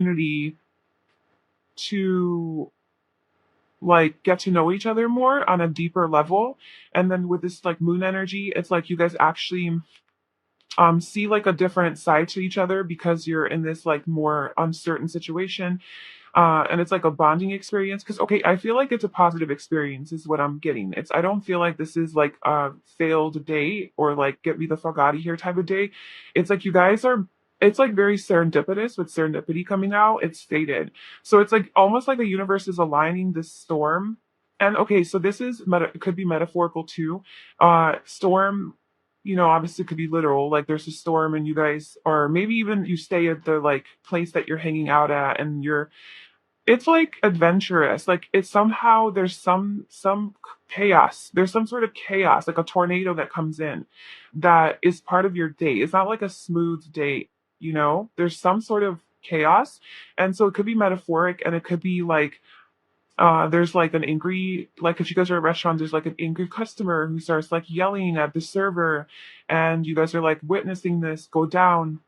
opportunity to like get to know each other more on a deeper level. And then with this like moon energy, it's like you guys actually see like a different side to each other because you're in this like more uncertain situation. And it's like a bonding experience because okay, I feel like it's a positive experience is what I'm getting. It's I don't feel like this is like a failed date or like get me the fuck out of here type of day. It's like you guys are it's like very serendipitous with serendipity coming out. It's fated. So it's like almost like the universe is aligning this storm. And okay, so this is could be metaphorical too. Storm, obviously could be literal. Like there's a storm and you guys, or maybe even you stay at the like place that you're hanging out at and it's like adventurous. Like it's somehow there's some chaos. There's some sort of chaos, like a tornado that comes in that is part of your date. It's not like a smooth date. There's some sort of chaos. And so it could be metaphoric and it could be like there's like an angry, like if you guys are at a restaurant, there's like an angry customer who starts like yelling at the server, and you guys are like witnessing this go down.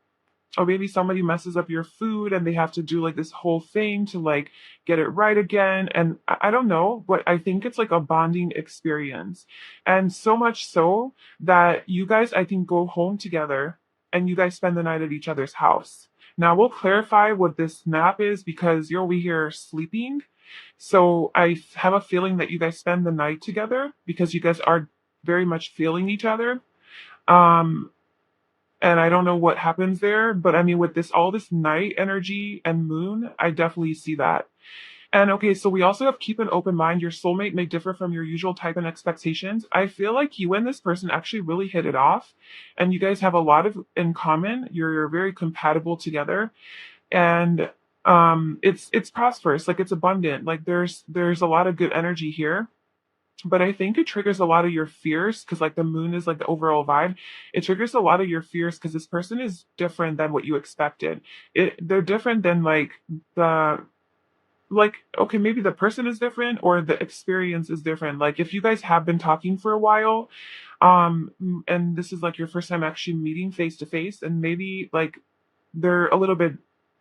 Or maybe somebody messes up your food and they have to do like this whole thing to like get it right again. And I don't know, but I think it's like a bonding experience. And so much so that you guys, I think, go home together and you guys spend the night at each other's house. Now we'll clarify what this nap is because you're over here sleeping. So I have a feeling that you guys spend the night together because you guys are very much feeling each other. Um, and I don't know what happens there, but I mean, with this, all this night energy and moon, I definitely see that. And okay, so we also have keep an open mind. Your soulmate may differ from your usual type and expectations. I feel like you and this person actually really hit it off, and you guys have a lot of in common. You're very compatible together, and it's prosperous. Like it's abundant. Like there's a lot of good energy here, but I think it triggers a lot of your fears because like the moon is like the overall vibe. It triggers a lot of your fears because this person is different than what you expected. They're different than the like okay, maybe the person is different or the experience is different. Like if you guys have been talking for a while, and this is like your first time actually meeting face to face, and maybe like they're a little bit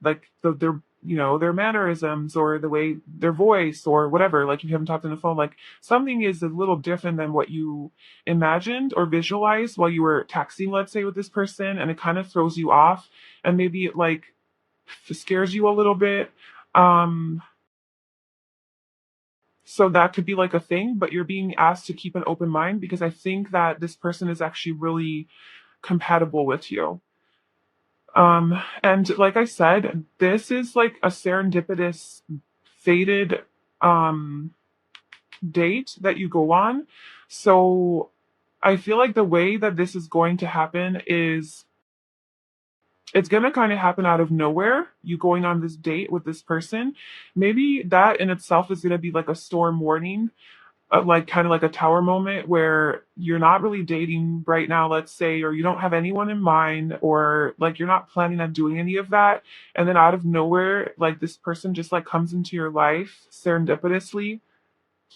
like their mannerisms or the way their voice or whatever, like if you haven't talked on the phone, like something is a little different than what you imagined or visualized while you were texting, let's say, with this person, and it kind of throws you off and maybe it like scares you a little bit. Um so that could be like a thing, but you're being asked to keep an open mind because I think that this person is actually really compatible with you. And like I said, this is like a serendipitous, fated um date that you go on. So I feel like the way that this is going to happen is it's going to kind of happen out of nowhere. You going on this date with this person. Maybe that in itself is going to be like a storm warning, like kind of like a tower moment where you're not really dating right now, let's say, or you don't have anyone in mind, or like you're not planning on doing any of that. And then out of nowhere, like this person just like comes into your life serendipitously.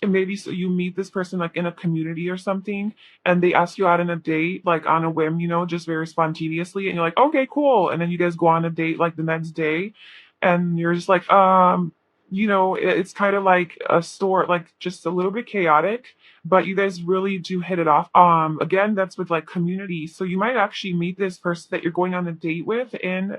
And maybe so you meet this person like in a community or something, and they ask you out on a date, like on a whim, just very spontaneously, and you're like, okay, cool. And then you guys go on a date like the next day, and you're just like, it's kind of like a store, like just a little bit chaotic, but you guys really do hit it off. Again, that's with like community. So you might actually meet this person that you're going on a date with in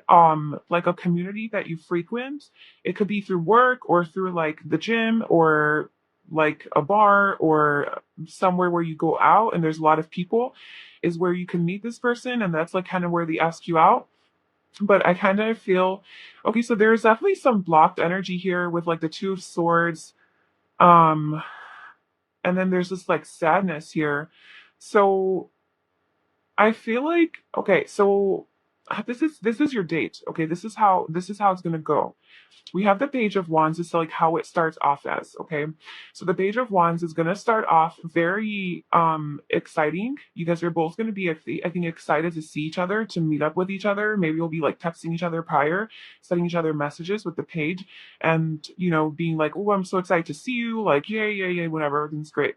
like a community that you frequent. It could be through work or through like the gym or like a bar or somewhere where you go out and there's a lot of people is where you can meet this person, and that's like kind of where they ask you out. But I kind of feel okay, so there's definitely some blocked energy here with like the two of swords. um and then there's this like sadness here. So I feel like okay, so this is your date. Okay, this is how it's gonna go. We have the Page of Wands. Is like how it starts off as. Okay, so the Page of Wands is gonna start off very exciting. You guys are both gonna be I think excited to see each other, to meet up with each other. Maybe you'll be like texting each other prior, sending each other messages with the page, and being like, oh, I'm so excited to see you, like yay, yay, yay, whatever, everything's great.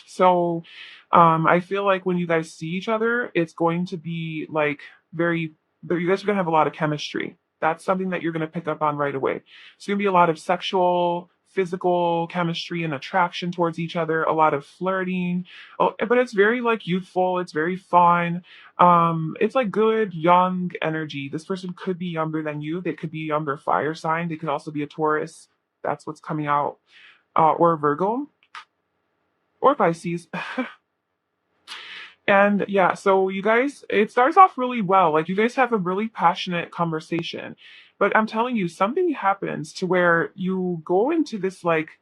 So I feel like when you guys see each other, it's going to be like very, you guys are going to have a lot of chemistry. That's something that you're going to pick up on right away. It's going to be a lot of sexual, physical chemistry and attraction towards each other, a lot of flirting. Oh, but it's very like youthful, it's very fun. It's like good young energy. This person could be younger than you. They could be a younger fire sign. They could also be a Taurus. That's what's coming out. Or Virgo or Pisces. And yeah, so you guys, it starts off really well. Like you guys have a really passionate conversation. But I'm telling you, something happens to where you go into this like,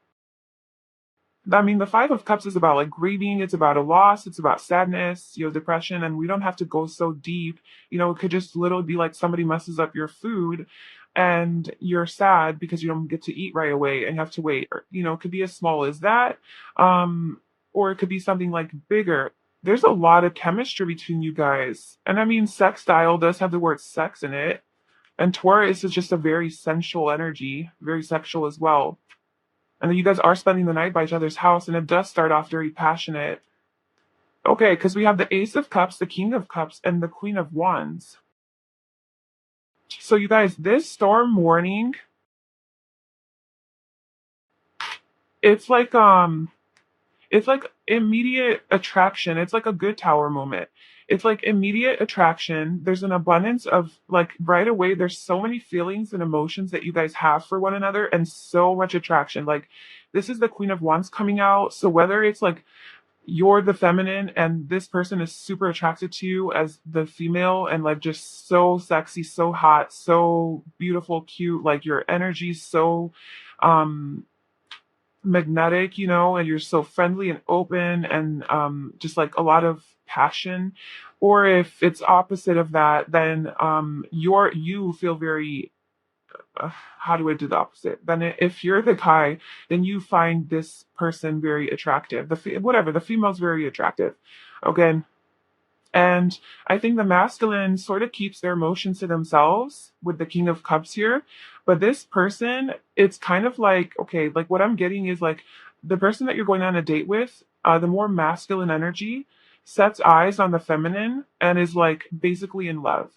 I mean, the Five of Cups is about like grieving, it's about a loss, it's about sadness, depression, and we don't have to go so deep. It could just literally be like somebody messes up your food and you're sad because you don't get to eat right away and you have to wait. Or, it could be as small as that. Or it could be something like bigger. There's a lot of chemistry between you guys. And I mean, sex style does have the word sex in it. And Taurus is just a very sensual energy, very sexual as well. And then you guys are spending the night by each other's house, and it does start off very passionate. Okay, because we have the Ace of Cups, the King of Cups, and the Queen of Wands. So you guys, this storm warning, it's like it's like immediate attraction. It's like a good tower moment. It's like immediate attraction. There's an abundance of like right away. There's so many feelings and emotions that you guys have for one another and so much attraction. Like this is the Queen of Wands coming out. So whether it's like you're the feminine and this person is super attracted to you as the female and like just so sexy, so hot, so beautiful, cute, like your energy's so um magnetic, and you're so friendly and open and just like a lot of passion. Or if it's opposite of that, then you feel very how do I do the opposite? Then if you're the guy, then you find this person very attractive. Whatever, the female's very attractive. Okay. And I think the masculine sort of keeps their emotions to themselves with the King of Cups here. But this person, it's kind of like, okay, like what I'm getting is like the person that you're going on a date with, the more masculine energy sets eyes on the feminine and is like basically in love.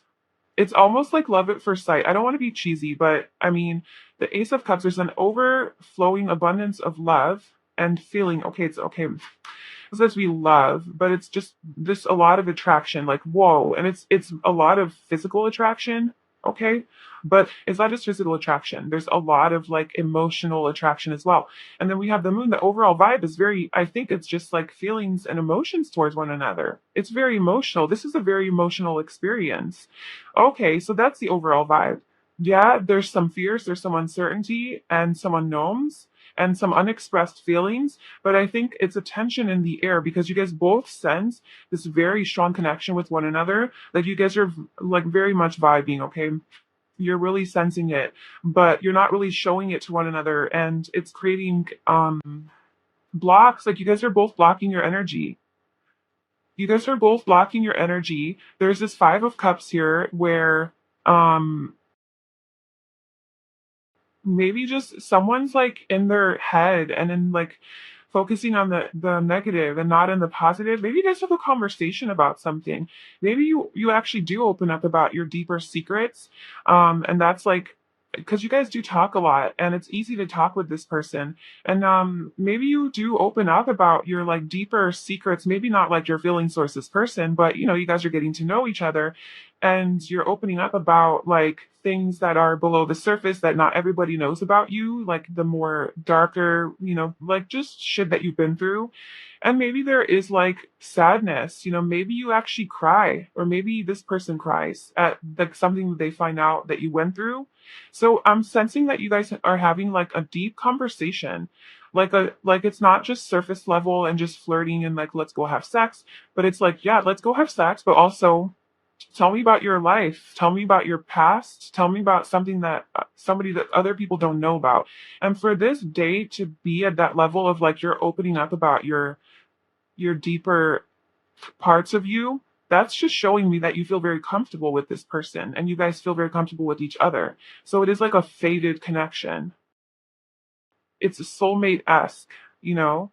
It's almost like love at first sight. I don't want to be cheesy, but I mean, the Ace of Cups, there's an overflowing abundance of love and feeling, okay, it's okay. It says we love, but it's just this a lot of attraction, like whoa, and it's a lot of physical attraction, okay? But it's not just physical attraction. There's a lot of like emotional attraction as well. And then we have the moon. The overall vibe is very, I think it's just like feelings and emotions towards one another. It's very emotional. This is a very emotional experience. Okay, so that's the overall vibe. Yeah, there's some fears, there's some uncertainty and some unknowns and some unexpressed feelings, but I think it's a tension in the air because you guys both sense this very strong connection with one another. Like you guys are like very much vibing, okay? You're really sensing it, but you're not really showing it to one another, and it's creating blocks. Like you guys are both blocking your energy. You guys are both blocking your energy. There's this Five of Cups here where um maybe just someone's like in their head and then like focusing on the negative and not in the positive. Maybe you guys have a conversation about something. Maybe you actually do open up about your deeper secrets, and that's like because you guys do talk a lot and it's easy to talk with this person. And maybe you do open up about your like deeper secrets, maybe not like your feeling source this person, but you guys are getting to know each other and you're opening up about like things that are below the surface that not everybody knows about you, like the more darker, like just shit that you've been through. And maybe there is like sadness, maybe you actually cry, or maybe this person cries at like something that they find out that you went through. So I'm sensing that you guys are having like a deep conversation. Like it's not just surface level and just flirting and like let's go have sex, but it's like, yeah, let's go have sex, but also tell me about your life. Tell me about your past. Tell me about something that somebody that other people don't know about. And for this date to be at that level of like you're opening up about your deeper parts of you, that's just showing me that you feel very comfortable with this person and you guys feel very comfortable with each other. So it is like a faded connection. It's a soulmate esque, you know?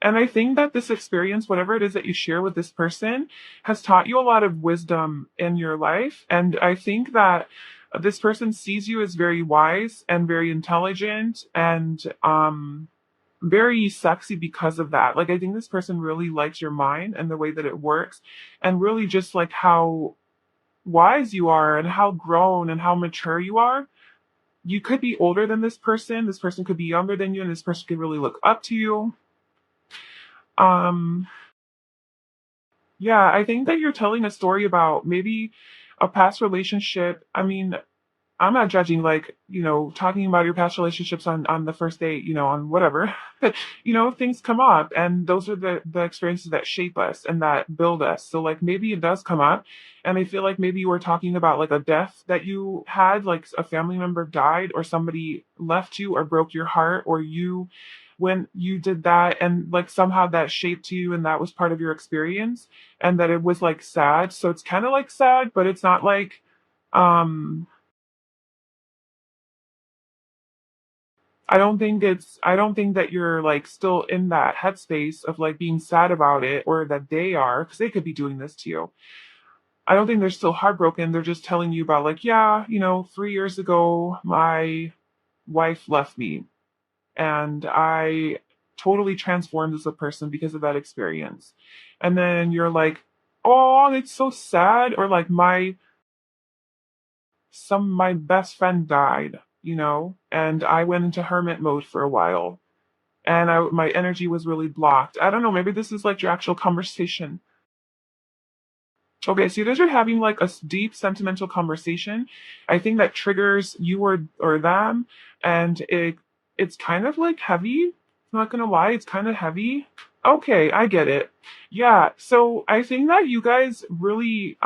And I think that this experience, whatever it is that you share with this person, has taught you a lot of wisdom in your life. And I think that this person sees you as very wise and very intelligent and very sexy because of that. Like, I think this person really likes your mind and the way that it works, and really just like how wise you are and how grown and how mature you are. You could be older than this person. This person could be younger than you, and this person could really look up to you. Um, yeah, I think that you're telling a story about maybe a past relationship. I mean, I'm not judging, like, talking about your past relationships on the first date, on whatever. But, things come up, and those are the experiences that shape us and that build us. So, like, maybe it does come up. And I feel like maybe you were talking about like a death that you had, like a family member died, or somebody left you or broke your heart, or when you did that, and like somehow that shaped you and that was part of your experience, and that it was like sad. So it's kind of like sad, but it's not like, um, I don't think that you're like still in that headspace of like being sad about it, or that they are, because they could be doing this to you. I don't think they're still heartbroken. They're just telling you about, like, yeah, 3 years ago, my wife left me, and I totally transformed as a person because of that experience. And then you're like, oh, it's so sad. Or like, my best friend died, and I went into hermit mode for a while, and my energy was really blocked. I don't know, maybe this is like your actual conversation. Okay, so you guys are having like a deep sentimental conversation. I think that triggers you or them, and it's kind of like heavy. I'm not gonna lie, it's kind of heavy. Okay, I get it. Yeah, so I think that you guys really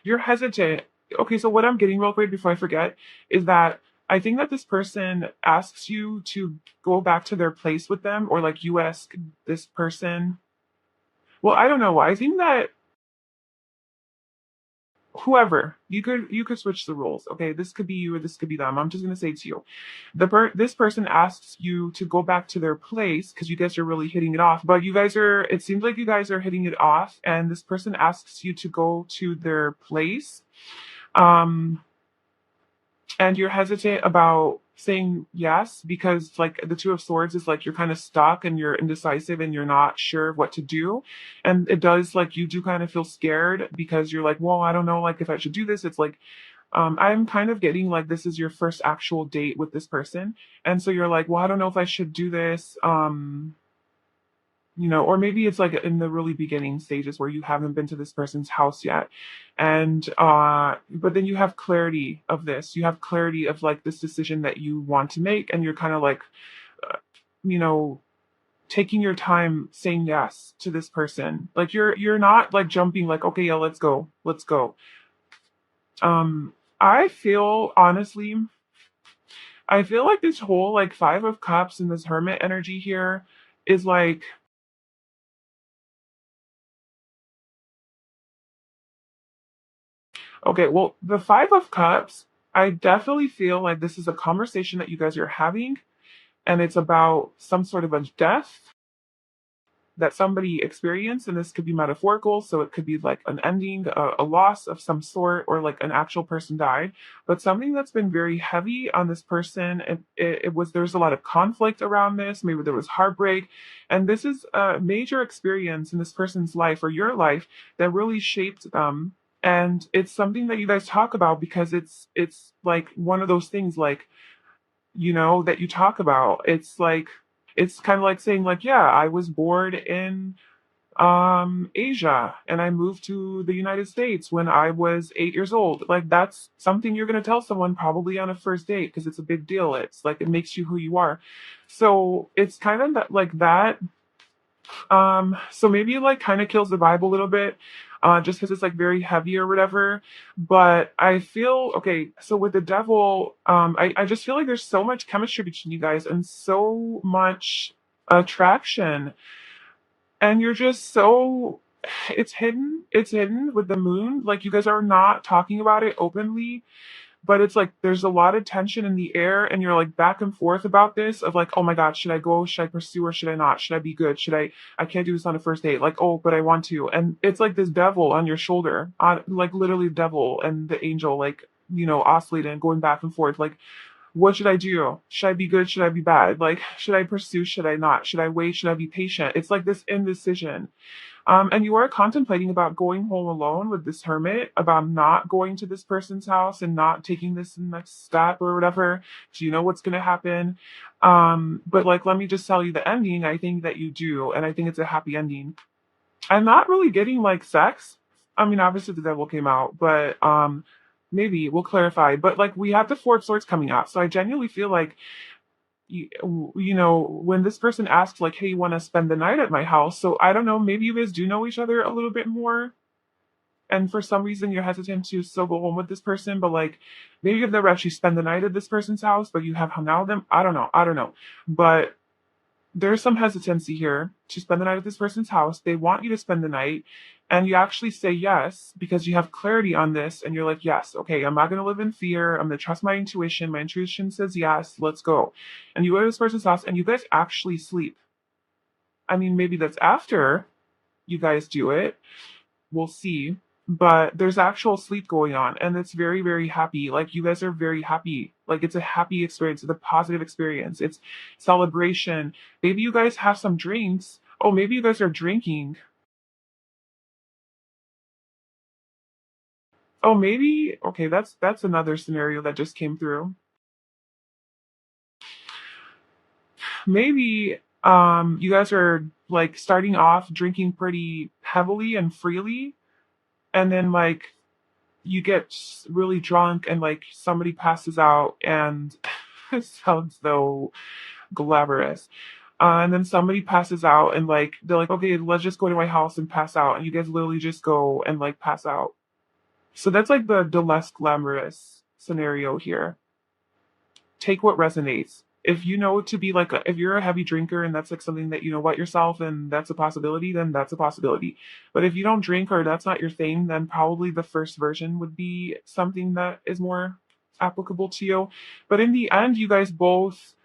you're hesitant. Okay, so what I'm getting real quick before I forget is that I think that this person asks you to go back to their place with them, or like you ask this person. Well, I don't know. I think that whoever, you could switch the roles. Okay, this could be you or this could be them. I'm just gonna say to you, this person asks you to go back to their place because you guys are really hitting it off. But you guys are, it seems like you guys are hitting it off, and this person asks you to go to their place. Um, and you're hesitant about saying yes because like the two of swords is like you're kind of stuck and you're indecisive and you're not sure what to do, and it does, like, you do kind of feel scared because you're like, well, I don't know, like, if I should do this. It's like, I'm kind of getting like this is your first actual date with this person, and so you're like, well, I don't know if I should do this. Or maybe it's like in the really beginning stages where you haven't been to this person's house yet. And but then you have clarity of this. You have clarity of like this decision that you want to make, and you're kind of like, uh, you know, taking your time saying yes to this person. Like, you're not like jumping like, okay, yeah, let's go. Let's go. I feel honestly, I feel like this whole like 5 of Cups and this Hermit energy here is like, okay, well, the 5 of Cups, I definitely feel like this is a conversation that you guys are having, and it's about some sort of a death that somebody experienced, and this could be metaphorical, so it could be like an ending, a loss of some sort, or like an actual person died, but something that's been very heavy on this person. It was, there's a lot of conflict around this. Maybe there was heartbreak, and this is a major experience in this person's life or your life that really shaped them. And it's something that you guys talk about because it's like one of those things, like, that you talk about. It's like, it's kind of like saying like, yeah, I was born in Asia, and I moved to the United States when I was 8 years old. Like, that's something you're going to tell someone probably on a first date because it's a big deal. It's like it makes you who you are. So it's kind of that, like that. So maybe it like kind of kills the vibe a little bit, just because it's like very heavy or whatever. But I feel okay. So with the devil, I just feel like there's so much chemistry between you guys and so much attraction, and you're just so, it's hidden. It's hidden with the moon. Like, you guys are not talking about it openly, but it's like there's a lot of tension in the air, and you're like back and forth about this of like, oh my god, should I go, should I pursue, or should I not, should I be good, should I can't do this on a first date, like, oh but I want to. And it's like this devil on your shoulder, on like literally the devil and the angel, like, oscillating and going back and forth, like, what should I do? Should I be good? Should I be bad? Like, should I pursue? Should I not? Should I wait? Should I be patient? It's like this indecision. And you are contemplating about going home alone with this hermit, about not going to this person's house and not taking this next step or whatever. Do you know what's going to happen? But like, let me just tell you the ending. I think that you do. And I think it's a happy ending. I'm not really getting like sex. I mean, obviously the devil came out, but maybe we'll clarify. But like, we have the Four of Swords coming out. So I genuinely feel like when this person asks like, hey, you want to spend the night at my house, so I don't know, maybe you guys do know each other a little bit more, and for some reason you're hesitant to still go home with this person, but like, maybe you've never actually spent the night at this person's house, but you have hung out with them. I don't know, but there's some hesitancy here to spend the night at this person's house. They want you to spend the night, and you actually say yes because you have clarity on this, and you're like, yes, okay, I'm not going to live in fear. I'm going to trust my intuition. My intuition says yes, let's go. And you go to this person's house, and you guys actually sleep. I mean, maybe that's after you guys do it. We'll see. But there's actual sleep going on, and it's very, very happy. Like, you guys are very happy. Like, it's a happy experience. It's a positive experience. It's celebration. Maybe you guys have some drinks. Oh, maybe you guys are drinking. Oh, maybe. Okay, that's another scenario that just came through. Maybe you guys are like starting off drinking pretty heavily and freely, and then like you get really drunk and like somebody passes out, and it sounds so glamorous. And then somebody passes out, and like they're like, okay, let's just go to my house and pass out, and you guys literally just go and like pass out. So that's like the less glamorous scenario here. Take what resonates. If you know to be like, if you're a heavy drinker and that's like something that you know what yourself and that's a possibility, then that's a possibility. But if you don't drink or that's not your thing, then probably the first version would be something that is more applicable to you. But in the end, you guys both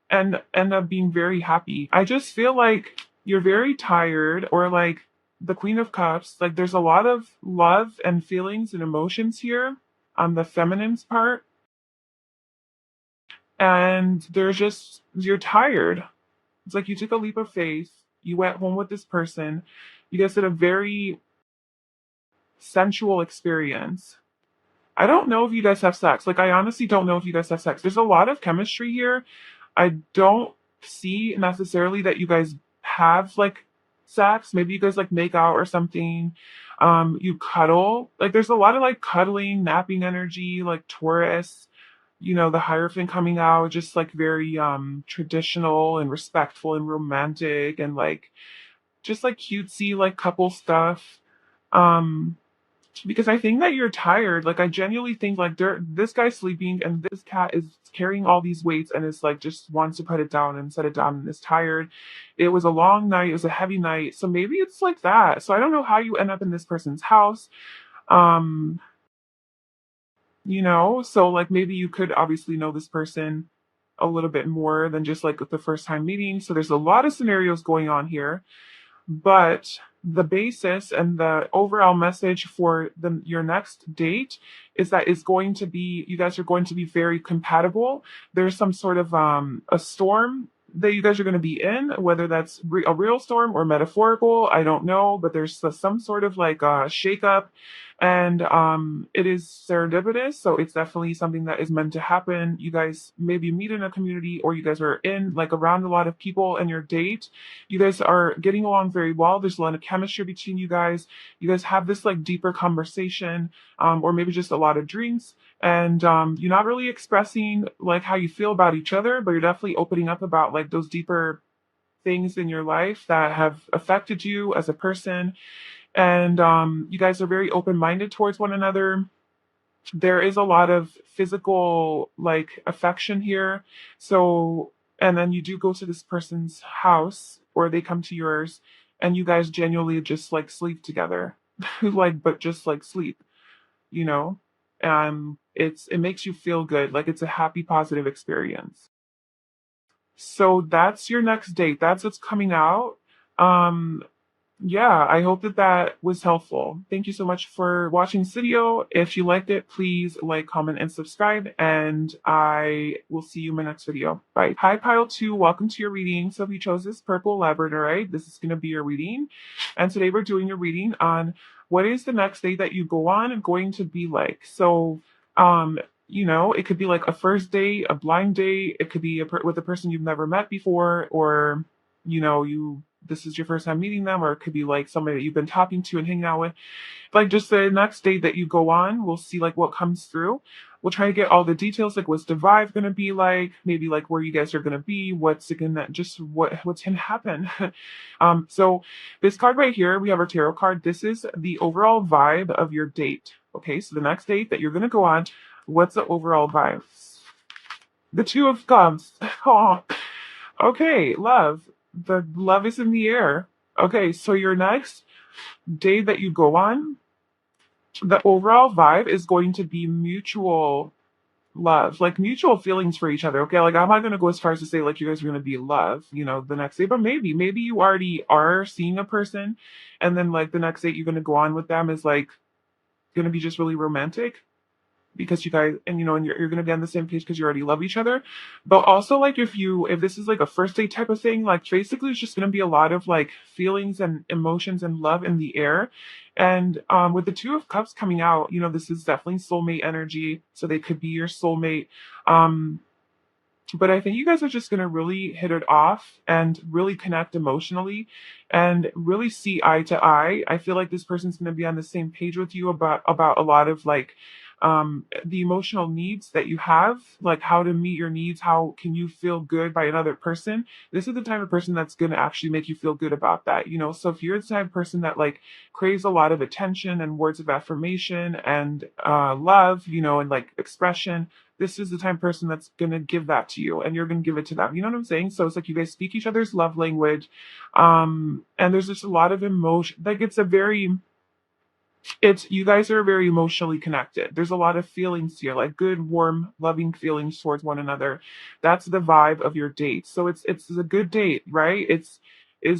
end up being very happy. I just feel like you're very tired, or like the Queen of Cups, like there's a lot of love and feelings and emotions here on the feminine's part, and you're tired. It's like you took a leap of faith, you went home with this person, you guys had a very sensual experience. I don't know if you guys have sex. Like, I honestly don't know if you guys have sex. There's a lot of chemistry here. I don't see necessarily that you guys have like sex. Maybe you guys like make out or something. You cuddle. Like, there's a lot of like cuddling, napping energy, like Taurus, the Hierophant coming out, just like very traditional and respectful and romantic, and like just like cutesy like couple stuff. Um because I think that you're tired. Like, I genuinely think like this guy's sleeping and this cat is carrying all these weights and is like just wants to put it down and set it down and is tired. It was a long night. It was a heavy night. So maybe it's like that. So I don't know how you end up in this person's house. Um, so like maybe you could obviously know this person a little bit more than just like the first time meeting. So there's a lot of scenarios going on here. But the basis and the overall message for your next date is that it's going to be, you guys are going to be very compatible. There's some sort of a storm that you guys are going to be in, whether that's a real storm or metaphorical, I don't know, but there's some sort of like a shakeup, and it is serendipitous, so it's definitely something that is meant to happen. You guys maybe meet in a community, or you guys are in like around a lot of people, and your date, you guys are getting along very well. There's a lot of chemistry between you guys. You guys have this like deeper conversation, or maybe just a lot of drinks, and you're not really expressing like how you feel about each other, but you're definitely opening up about like those deeper things in your life that have affected you as a person. And you guys are very open-minded towards one another. There is a lot of physical like affection here. So, and then you do go to this person's house, or they come to yours, and you guys genuinely just like sleep together. Like, but just like sleep, you know? It makes you feel good, like it's a happy, positive experience. So that's your next date. That's what's coming out. Um, yeah, I hope that that was helpful. Thank you so much for watching this video. If you liked it, please like, comment, and subscribe, and I will see you in my next video. Bye. Hi, Pile 2. Welcome to your reading. So if you chose this purple labradorite, this is going to be your reading. And today we're doing a reading on what is the next day that you go on going to be like. So, it could be like a first date, a blind date. It could be with a person you've never met before, or this is your first time meeting them, or it could be like somebody that you've been talking to and hanging out with. Like just the next date that you go on, we'll see like what comes through. We'll try to get all the details, like what's the vibe gonna be like, maybe like where you guys are gonna be, what's gonna just what's gonna happen. So this card right here, we have our tarot card. This is the overall vibe of your date. Okay, so the next date that you're gonna go on, what's the overall vibe? The Two of Cups. Oh, okay, love. The love is in the air. Okay, so your next day that you go on, the overall vibe is going to be mutual love, like mutual feelings for each other. Okay, like I'm not gonna go as far as to say like you guys are gonna be in love, the next day, but maybe you already are seeing a person, and then like the next date you're gonna go on with them is like gonna be just really romantic because you guys and you're going to be on the same page because you already love each other. But also like if this is like a first date type of thing, like basically it's just going to be a lot of like feelings and emotions and love in the air. And with the Two of Cups coming out, this is definitely soulmate energy, so they could be your soulmate. um but I think you guys are just going to really hit it off and really connect emotionally and really see eye to eye. I feel like this person's going to be on the same page with you about a lot of like the emotional needs that you have, like how to meet your needs, how can you feel good by another person. This is the type of person that's going to actually make you feel good about that. So if you're the type of person that like craves a lot of attention and words of affirmation and love, and like expression, this is the type of person that's going to give that to you and you're going to give it to them. You know what I'm saying? So it's like you guys speak each other's love language. And there's just a lot of emotion. Like you guys are very emotionally connected. There's a lot of feelings here, like good, warm, loving feelings towards one another. That's the vibe of your date. So it's a good date, right? It's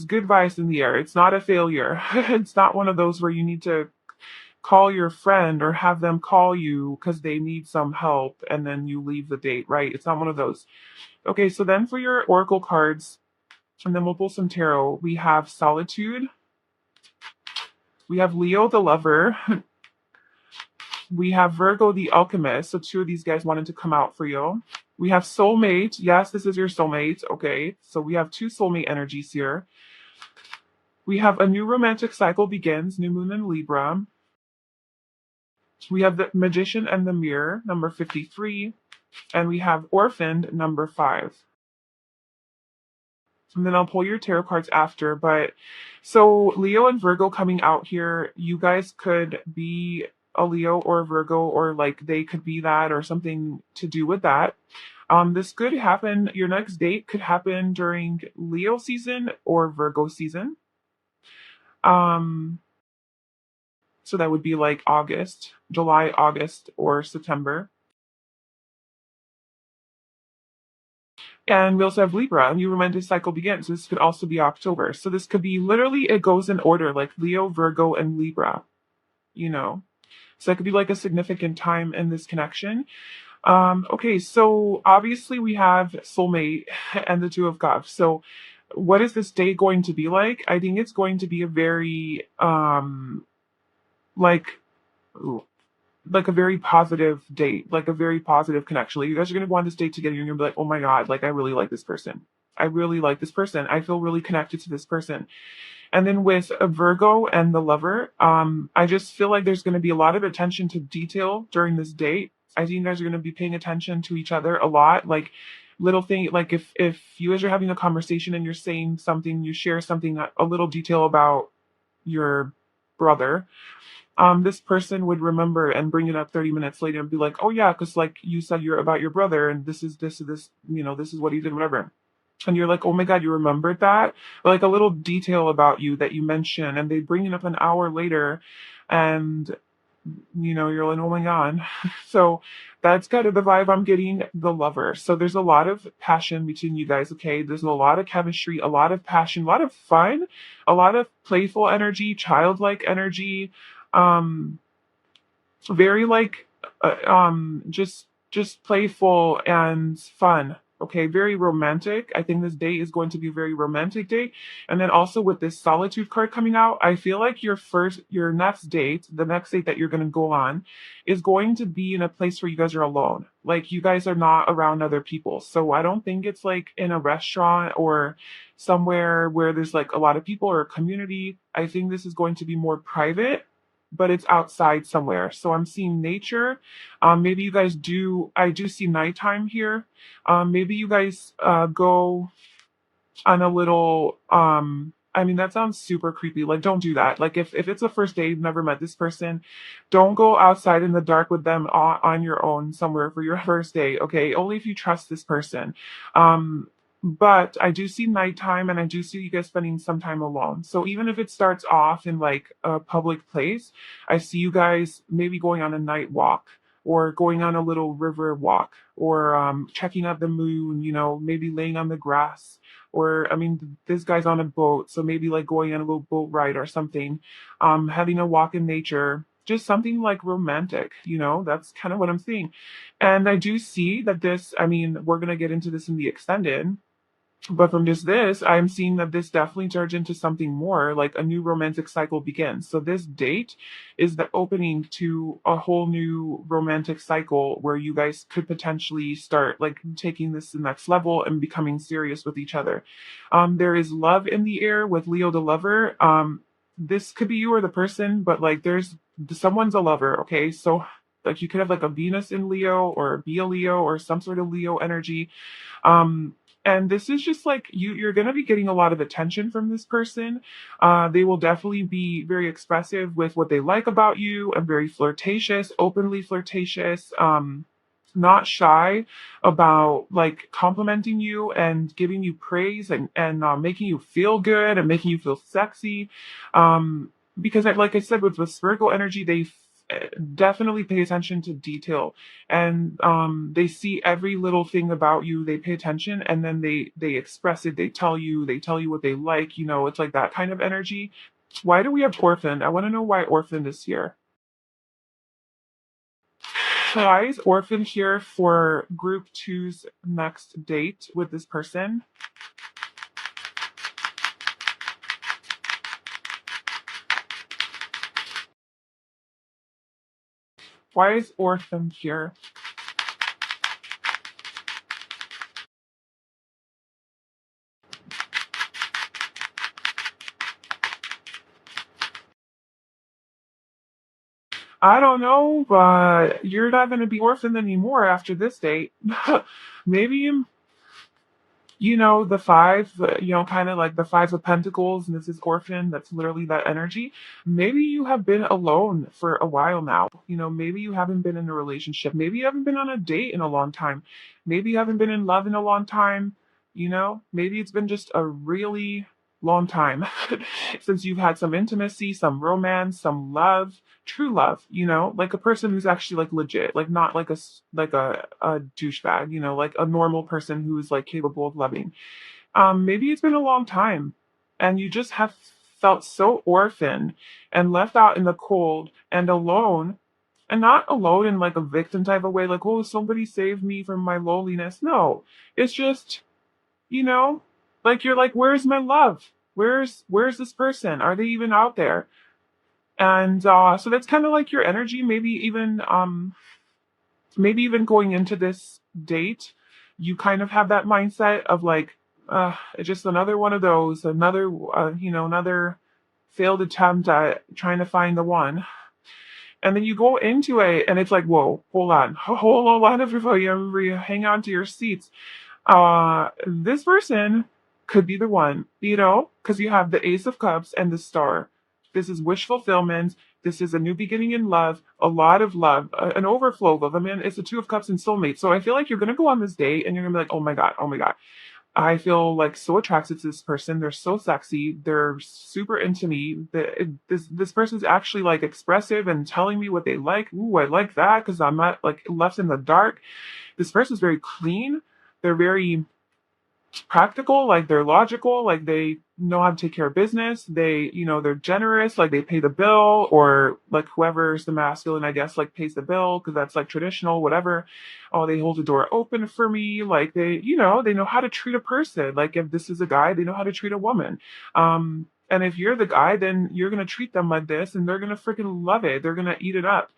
good vibes in the air. It's not a failure. It's not one of those where you need to call your friend or have them call you because they need some help and then you leave the date, right? It's not one of those. Okay, so then for your oracle cards, and then we'll pull some tarot. We have Solitude. We have Leo the Lover. We have Virgo the Alchemist. So two of these guys wanted to come out for you. We have Soulmate. Yes, this is your soulmate. Okay, so we have two soulmate energies here. We have a new romantic cycle begins, new moon in Libra. We have the Magician and the Mirror, number 53. And we have Orphaned, number 5. And then I'll pull your tarot cards after. But so Leo and Virgo coming out here, you guys could be a Leo or a Virgo, or like they could be that or something to do with that. This could happen, your next date could happen during Leo season or Virgo season. Um, so that would be like August, July, August, or September. And we also have Libra, a new romantic cycle begins. So this could also be October. So this could be literally, it goes in order, like Leo, Virgo, and Libra, you know. So it could be like a significant time in this connection. Okay, so obviously we have soulmate and the Two of Cups. So what is this day going to be like? I think it's going to be a very like ooh, like a very positive date, like a very positive connection. Like you guys are gonna go on this date together and you're gonna be like, oh my god, like I really like this person. I really like this person. I feel really connected to this person. And then with a Virgo and the Lover, I just feel like there's gonna be a lot of attention to detail during this date. I think you guys are gonna be paying attention to each other a lot. Like little thing, like if you guys are having a conversation and you're saying something, you share something, a little detail about your brother, this person would remember and bring it up 30 minutes later and be like, oh yeah, because like you said you're about your brother and this is this, this is what he did, whatever. And you're like, oh my god, you remembered that? Or like a little detail about you that you mentioned, and they bring it up an hour later, and you're like, oh my God. So that's kind of the vibe I'm getting, the lover. So there's a lot of passion between you guys, okay? There's a lot of chemistry, a lot of passion, a lot of fun, a lot of playful energy, childlike energy. Um, very like just playful and fun, okay, very romantic. I think this day is going to be a very romantic day. And then also with this solitude card coming out, I feel like your next date, the next date that you're going to go on, is going to be in a place where you guys are alone, like you guys are not around other people. So I don't think it's like in a restaurant or somewhere where there's like a lot of people or a community. I think this is going to be more private, but it's outside somewhere. So I'm seeing nature. Maybe you guys do, I do see nighttime here. Maybe you guys go on a little, I mean, that sounds super creepy. Like, don't do that. Like, if it's a first date, you've never met this person, don't go outside in the dark with them on your own somewhere for your first date, okay? Only if you trust this person. But I do see nighttime and I do see you guys spending some time alone. So even if it starts off in like a public place, I see you guys maybe going on a night walk or going on a little river walk or checking out the moon, maybe laying on the grass. Or, I mean, this guy's on a boat, so maybe like going on a little boat ride or something, having a walk in nature, just something like romantic, that's kind of what I'm seeing. And I do see that this, I mean, we're going to get into this in the extended, but from just this, I'm seeing that this definitely turns into something more, like a new romantic cycle begins. So this date is the opening to a whole new romantic cycle where you guys could potentially start like taking this to the next level and becoming serious with each other. There is love in the air with Leo the lover. This could be you or the person, but like there's someone's a lover, okay? So like you could have like a Venus in Leo or be a Leo or some sort of Leo energy. Um, and this is just like you're going to be getting a lot of attention from this person. They will definitely be very expressive with what they like about you and very flirtatious, openly flirtatious. Not shy about like complimenting you and giving you praise and making you feel good and making you feel sexy. Because like I said, with Virgo energy, they definitely pay attention to detail, and they see every little thing about you. They pay attention, and then they express it. They tell you what they like. It's like that kind of energy. Why do we have orphan? I want to know why orphan is here. Why is orphan here for group two's next date with this person? Why is orphan here? I don't know, but you're not going to be orphaned anymore after this date. Maybe the five, kind of like the five of pentacles, and this is orphan, that's literally that energy. Maybe you have been alone for a while now. Maybe you haven't been in a relationship. Maybe you haven't been on a date in a long time. Maybe you haven't been in love in a long time. Maybe it's been just a really long time since you've had some intimacy, some romance, some love, true love, like a person who's actually like legit, like not like a douchebag, like a normal person who's like capable of loving. Maybe it's been a long time and you just have felt so orphaned and left out in the cold and alone, and not alone in like a victim type of way, like, oh, somebody saved me from my loneliness. No, it's just, you know, like you're like, where's my love? Where's this person? Are they even out there? And so that's kind of like your energy. Maybe even going into this date, you kind of have that mindset of like, it's just another one of those, another failed attempt at trying to find the one. And then you go into it and it's like, whoa, hold on, everybody, hang on to your seats. This person could be the one, because you have the Ace of Cups and the Star. This is wish fulfillment. This is a new beginning in love, a lot of love, an overflow of love. I mean, it's the Two of Cups and soulmate. So I feel like you're going to go on this date and you're going to be like, oh my God, oh my God. I feel like so attracted to this person. They're so sexy. They're super into me. This person's actually like expressive and telling me what they like. Ooh, I like that because I'm not like left in the dark. This person's very clean. They're very practical, like they're logical, like they know how to take care of business. They, they're generous, like they pay the bill, or like whoever's the masculine, I guess, like pays the bill because that's like traditional, whatever. Oh, they hold the door open for me. Like they know how to treat a person. Like if this is a guy, they know how to treat a woman. And if you're the guy, then you're gonna treat them like this, and they're gonna freaking love it. They're gonna eat it up.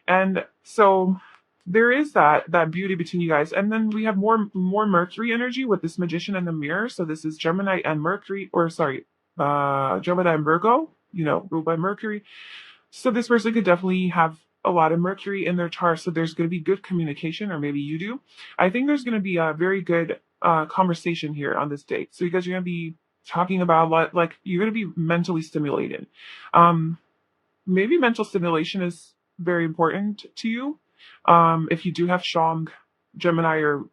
And so there is that beauty between you guys, and then we have more Mercury energy with this magician and the mirror. So this is Gemini and Mercury, or sorry, Gemini and Virgo, ruled by Mercury. So this person could definitely have a lot of Mercury in their chart. So there's going to be good communication, or maybe you do. I think there's going to be a very good conversation here on this date. So you guys are going to be talking about a lot, like you're going to be mentally stimulated. Um, Maybe mental stimulation is very important to you. If you do have strong Gemini, or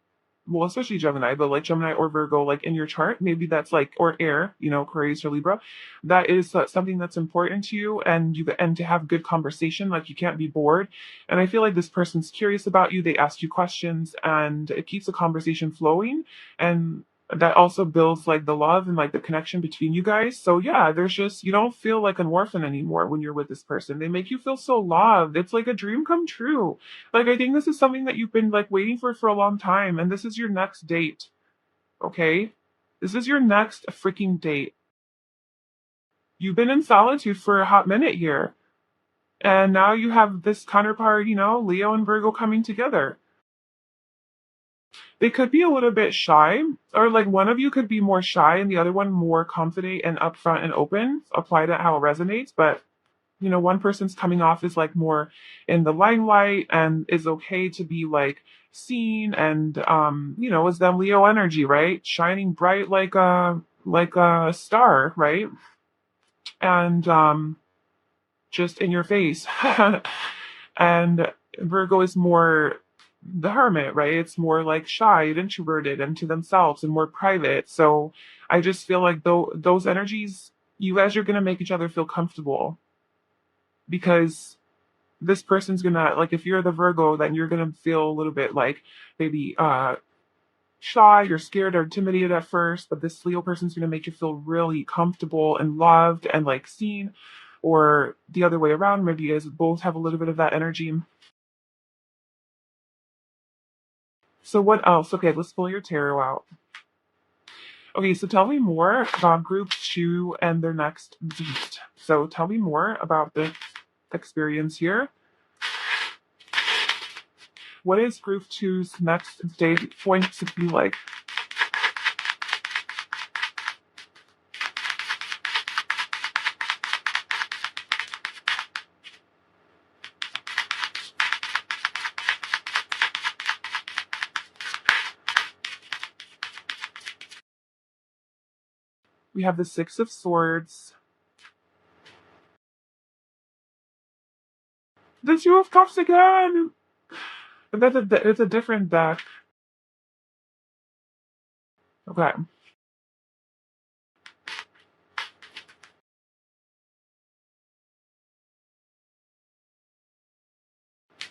well, especially Gemini, but like Gemini or Virgo, like in your chart, maybe that's like, or air, Aquarius or Libra, that is something that's important to you, and to have good conversation, like you can't be bored. And I feel like this person's curious about you. They ask you questions, and it keeps the conversation flowing, and that also builds like the love and like the connection between you guys. So yeah, there's just, you don't feel like an orphan anymore when you're with this person. They make you feel so loved. It's like a dream come true. Like I think this is something that you've been like waiting for a long time, and this is your next date. Okay? This is your next freaking date. You've been in solitude for a hot minute here. And now you have this counterpart, Leo and Virgo coming together. They could be a little bit shy, or like one of you could be more shy and the other one more confident and upfront and open. Apply that how it resonates. But one person's coming off as like more in the limelight and is okay to be like seen, and is them Leo energy, right? Shining bright like a star, right? And just in your face. And Virgo is more the hermit, right? It's more like shy and introverted and to themselves and more private. So I just feel like those energies, you guys are gonna make each other feel comfortable, because this person's gonna, like, if you're the Virgo, then you're gonna feel a little bit like maybe shy, you're scared or intimidated at first, but this Leo person's gonna make you feel really comfortable and loved and like seen, or the other way around. Maybe you guys both have a little bit of that energy. So what else? Okay, let's pull your tarot out. Okay, so tell me more about group two and their next date. So tell me more about the experience here. What is group two's next date going to be like? We have the Six of Swords, the Two of Cups again. It's a different deck. Okay.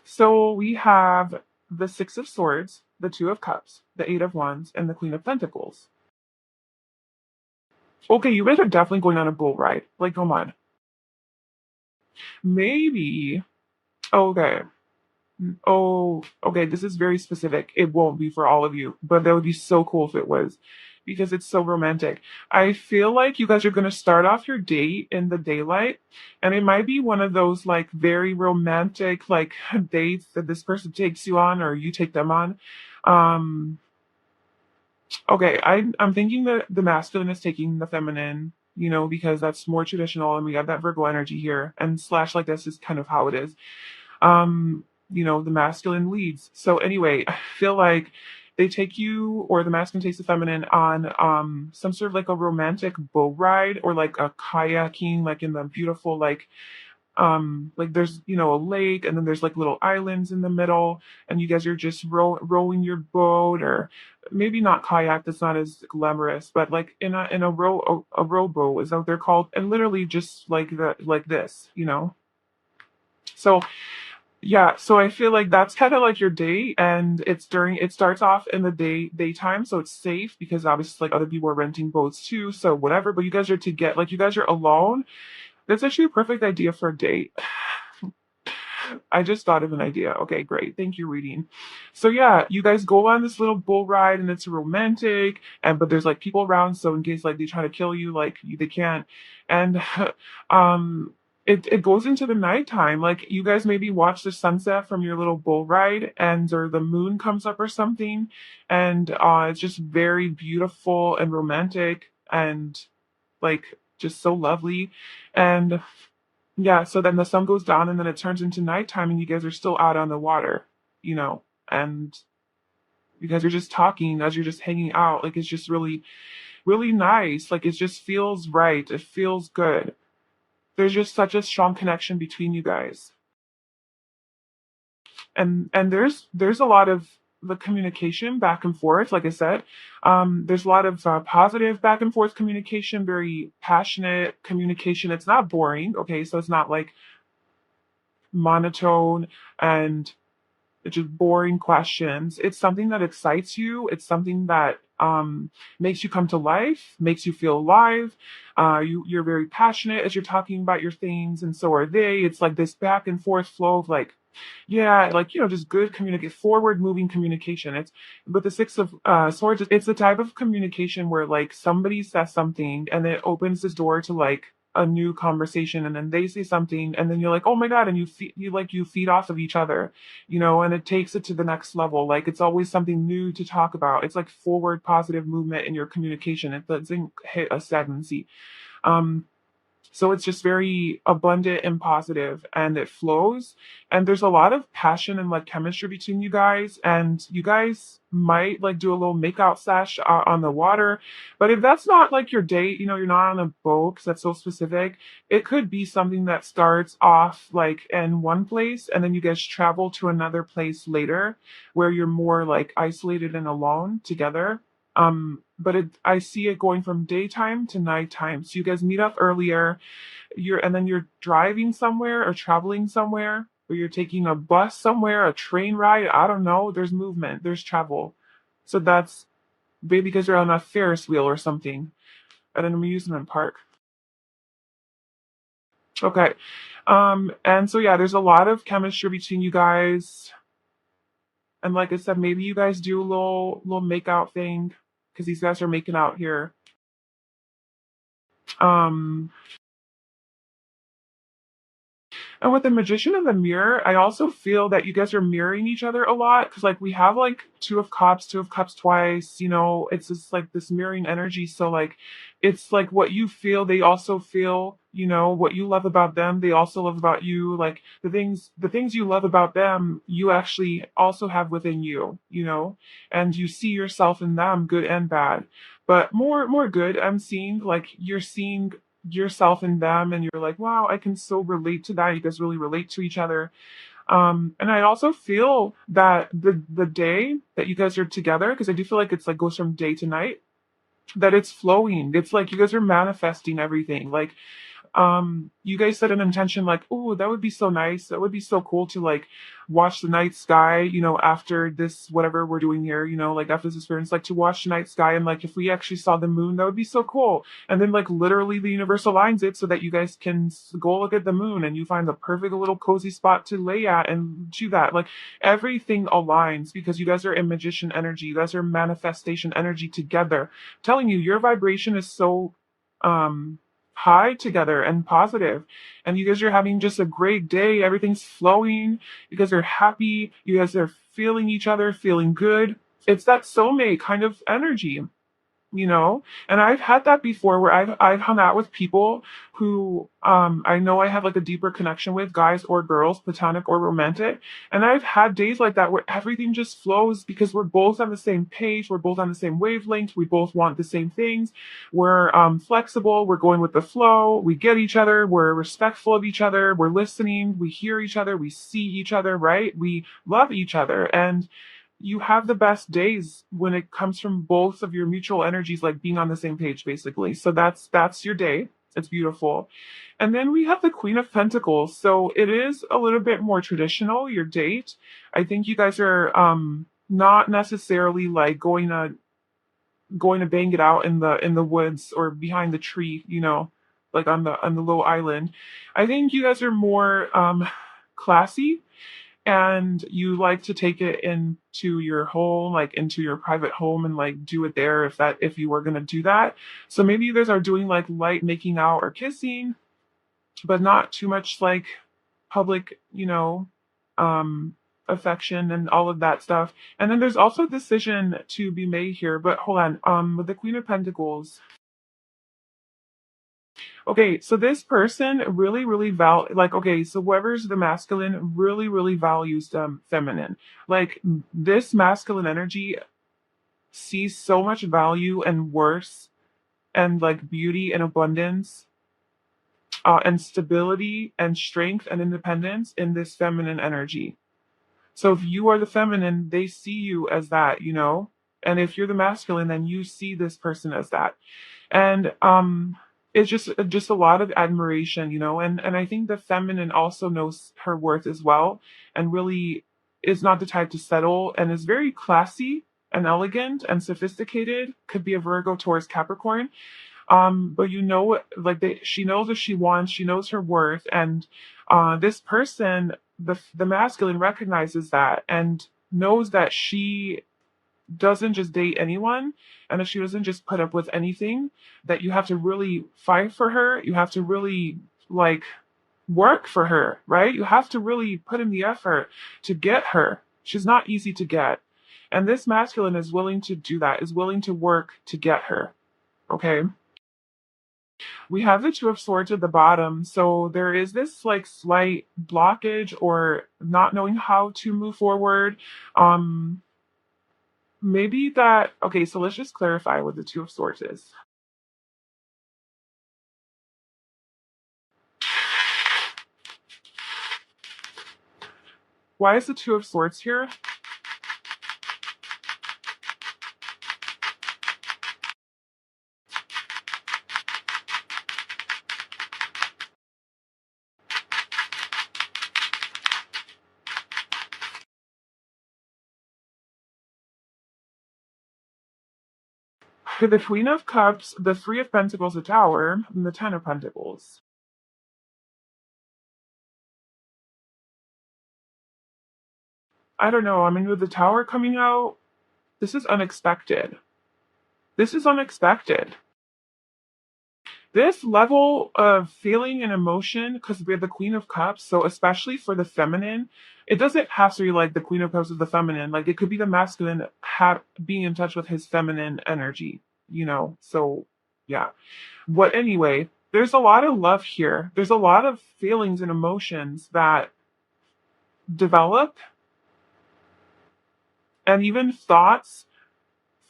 So we have the Six of Swords, the Two of Cups, the Eight of Wands, and the Queen of Pentacles. Okay, you guys are definitely going on a bull ride. Like, come on. Maybe. Okay. Oh, okay. This is very specific. It won't be for all of you, but that would be so cool if it was, because it's so romantic. I feel like you guys are going to start off your date in the daylight, and it might be one of those like very romantic like dates that this person takes you on or you take them on. Um, okay, I'm thinking that the masculine is taking the feminine, because that's more traditional, and we have that Virgo energy here, and slash like this is kind of how it is. The masculine leads. So anyway, I feel like they take you, or the masculine takes the feminine on some sort of like a romantic boat ride, or like a kayaking, like in the beautiful like like there's, a lake, and then there's like little islands in the middle, and you guys are just rowing your boat, or maybe not kayak, that's not as glamorous, but like in a rowboat is that what they're called, and literally just like like this. So yeah, so I feel like that's kind of like your day, and it starts off in the daytime, so it's safe because obviously like other people are renting boats too, so whatever. But you guys are to get like you guys are alone. That's actually a perfect idea for a date. I just thought of an idea. Okay, great. Thank you, reading. So yeah, you guys go on this little bull ride, and it's romantic, and but there's like people around, so in case like they try to kill you, like they can't. And it goes into the nighttime. Like you guys maybe watch the sunset from your little bull ride, and or the moon comes up or something, and it's just very beautiful and romantic, and like just so lovely. And yeah, so then the sun goes down, and then it turns into nighttime, and you guys are still out on the water, and you guys are just talking as you're just hanging out. Like it's just really, really nice. Like it just feels right. It feels good. There's just such a strong connection between you guys. And there's a lot of the communication back and forth, like I said. There's a lot of positive back and forth communication, very passionate communication. It's not boring, okay? So it's not like monotone and just boring questions. It's something that excites you. It's something that makes you come to life, makes you feel alive. You're very passionate as you're talking about your things, and so are they. It's like this back and forth flow of like, yeah, like just good communicate, forward moving communication. It's but the Six of Swords. It's the type of communication where like somebody says something, and it opens this door to like a new conversation, and then they say something, and then you're like, oh my god, and you feed off of each other, and it takes it to the next level. Like it's always something new to talk about. It's like forward positive movement in your communication. It doesn't hit a stagnancy. Um, so it's just very abundant and positive, and it flows. And there's a lot of passion and like chemistry between you guys. And you guys might like do a little makeout sesh on the water. But if that's not like your date, you're not on a boat because that's so specific. It could be something that starts off like in one place, and then you guys travel to another place later where you're more like isolated and alone together. But I see it going from daytime to nighttime. So you guys meet up earlier, and then you're driving somewhere or traveling somewhere, or you're taking a bus somewhere, a train ride. I don't know. There's movement, there's travel. So that's maybe because you're on a Ferris wheel or something at an amusement park. Okay. And so yeah, there's a lot of chemistry between you guys. And like I said, maybe you guys do a little make out thing because these guys are making out here. Um, And with the Magician of the Mirror, I also feel that you guys are mirroring each other a lot because, like, we have like Two of Cups twice. It's just like this mirroring energy. So, like, it's like what you feel, they also feel. What you love about them, they also love about you. Like the things you love about them, you actually also have within you. And you see yourself in them, good and bad. But more good. I'm seeing like you're seeing yourself in them, and you're like, wow, I can so relate to that. You guys really relate to each other. And I also feel that the day that you guys are together, because I do feel like it's like goes from day to night, that it's flowing. It's like you guys are manifesting everything. Like you guys set an intention like, oh, that would be so nice, that would be so cool to like watch the night sky, after this whatever we're doing here, like after this experience, like to watch the night sky, and like if we actually saw the moon, that would be so cool. And then like literally the universe aligns it so that you guys can go look at the moon, and you find the perfect little cozy spot to lay at and do that. Like everything aligns because you guys are in magician energy, you guys are manifestation energy together. I'm telling you, your vibration is so um high together and positive, and you guys are having just a great day. Everything's flowing, you guys are happy, you guys are feeling each other, feeling good. It's that soulmate kind of energy. you know. And I've had that before where I've hung out with people who I know I have like a deeper connection with, guys or girls, platonic or romantic. And I've had days like that where everything just flows because we're both on the same page, we're both on the same wavelength, we both want the same things, we're flexible, we're going with the flow, we get each other, we're respectful of each other, we're listening, we hear each other, we see each other, right? We love each other. And you have the best days when it comes from both of your mutual energies like being on the same page, basically. So that's your day. It's beautiful. And then we have the Queen of Pentacles. So it is a little bit more traditional, your date. I think you guys are not necessarily like going to bang it out in the woods or behind the tree, you know, like on the little island. I think you guys are more classy, and you like to take it into your home, like into your private home, and like do it there if you were gonna do that. So maybe you guys are doing like light making out or kissing, but not too much like public, you know, affection and all of that stuff. And then there's also a decision to be made here. But hold on, with the Queen of Pentacles. Okay, so this person really, really like, okay, so whoever's the masculine really, really values feminine. Like this masculine energy sees so much value and worth and like beauty and abundance and stability and strength and independence in this feminine energy. So if you are the feminine, they see you as that, you know? And if you're the masculine, then you see this person as that. And it's just a lot of admiration, you know, and I think the feminine also knows her worth as well, and really is not the type to settle, and is very classy and elegant and sophisticated. Could be a Virgo, Taurus, Capricorn. But you know, like she knows what she wants, she knows her worth, and this person, the masculine, recognizes that and knows that she doesn't just date anyone, and if she doesn't just put up with anything, that you have to really fight for her, you have to really like work for her, right? You have to really put in the effort to get her. She's not easy to get, and this masculine is willing to do that, is willing to work to get her. Okay, we have the Two of Swords at the bottom, so there is this like slight blockage or not knowing how to move forward. um Maybe that, okay, so let's just clarify what the Two of Swords is. Why is the Two of Swords here? The Queen of Cups, the Three of Pentacles, the Tower, and the Ten of Pentacles. I don't know. I mean, with the Tower coming out, this is unexpected. This is unexpected. This level of feeling and emotion, because we're the Queen of Cups, so especially for the feminine, it doesn't have to be like the Queen of Cups is the feminine. Like it could be the masculine being in touch with his feminine energy, you know? So, yeah. What anyway, there's a lot of love here. There's a lot of feelings and emotions that develop, and even thoughts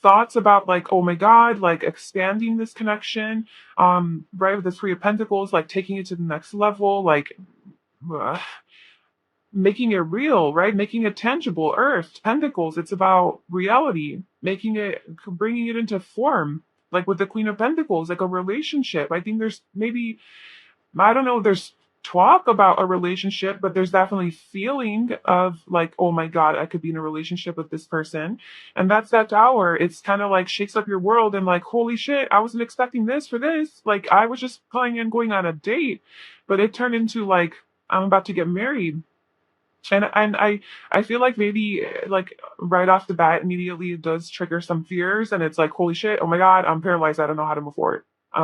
about like, oh my god, like expanding this connection, right, with the Three of Pentacles, like taking it to the next level, like uh, making it real, right, making it tangible. Earth, Pentacles, it's about reality, making it, bringing it into form, like with the Queen of Pentacles, like a relationship. I think there's maybe, I don't know, there's talk about a relationship, but there's definitely feeling of like, oh my God, I could be in a relationship with this person. And that's that Tower. It's kind of like shakes up your world and like, holy shit, I wasn't expecting this for this. Like I was just planning on going on a date, but it turned into like, I'm about to get married. And I feel like maybe like right off the bat, immediately it does trigger some fears, and it's like, holy shit, oh my God, I'm paralyzed. I don't know how to move forward. You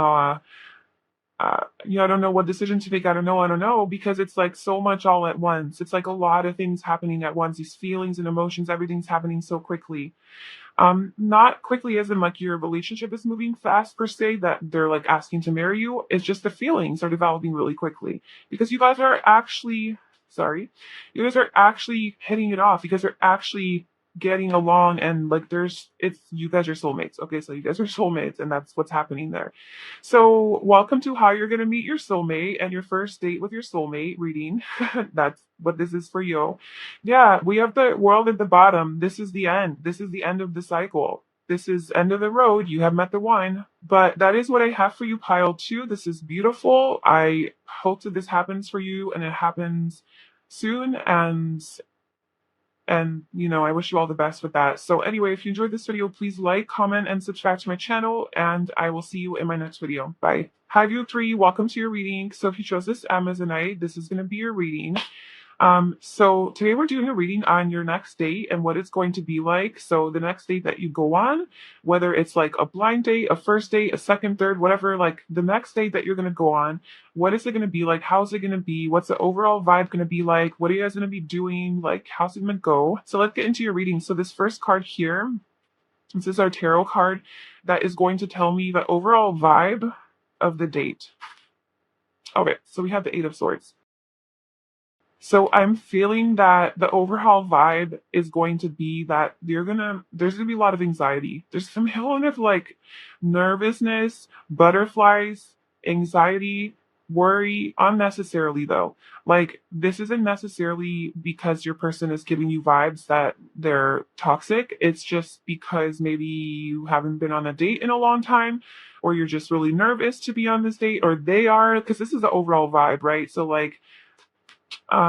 know, I don't know what decision to make. I don't know, because it's like so much all at once. It's like a lot of things happening at once. These feelings and emotions, everything's happening so quickly. Not quickly as in like your relationship is moving fast per se, that they're like asking to marry you. It's just the feelings are developing really quickly because you guys are actually, sorry, you guys are actually hitting it off. You guys are actually getting along, and like it's you guys are soulmates. Okay, so you guys are soulmates, and that's what's happening there. So welcome to how you're gonna meet your soulmate and your first date with your soulmate reading. That's what this is for you. Yeah, we have the world at the bottom. This is the end. This is the end of the cycle. This is end of the road. You have met the one. But that is what I have for you, pile two. This is beautiful. I hope that this happens for you and it happens soon. And I wish you all the best with that. So anyway, if you enjoyed this video, please like, comment, and subscribe to my channel, and I will see you in my next video. Bye. Hi, view 3, welcome to your reading. So if you chose this Amazonite, this is going to be your reading. So today we're doing a reading on your next date and what it's going to be like. So the next date that you go on, whether it's like a blind date, a first date, a second, third, whatever, like the next date that you're going to go on, what is it going to be like? How's it going to be? What's the overall vibe going to be like? What are you guys going to be doing? Like, how's it going to go? So let's get into your reading. So this first card here, this is our tarot card that is going to tell me the overall vibe of the date. Okay, so we have the Eight of Swords. So I'm feeling that the overall vibe is going to be that there's gonna be a lot of anxiety. There's some element of like nervousness, butterflies, anxiety, worry, unnecessarily though. Like this isn't necessarily because your person is giving you vibes that they're toxic. It's just because maybe you haven't been on a date in a long time, or you're just really nervous to be on this date, or they are, because this is the overall vibe, right? So like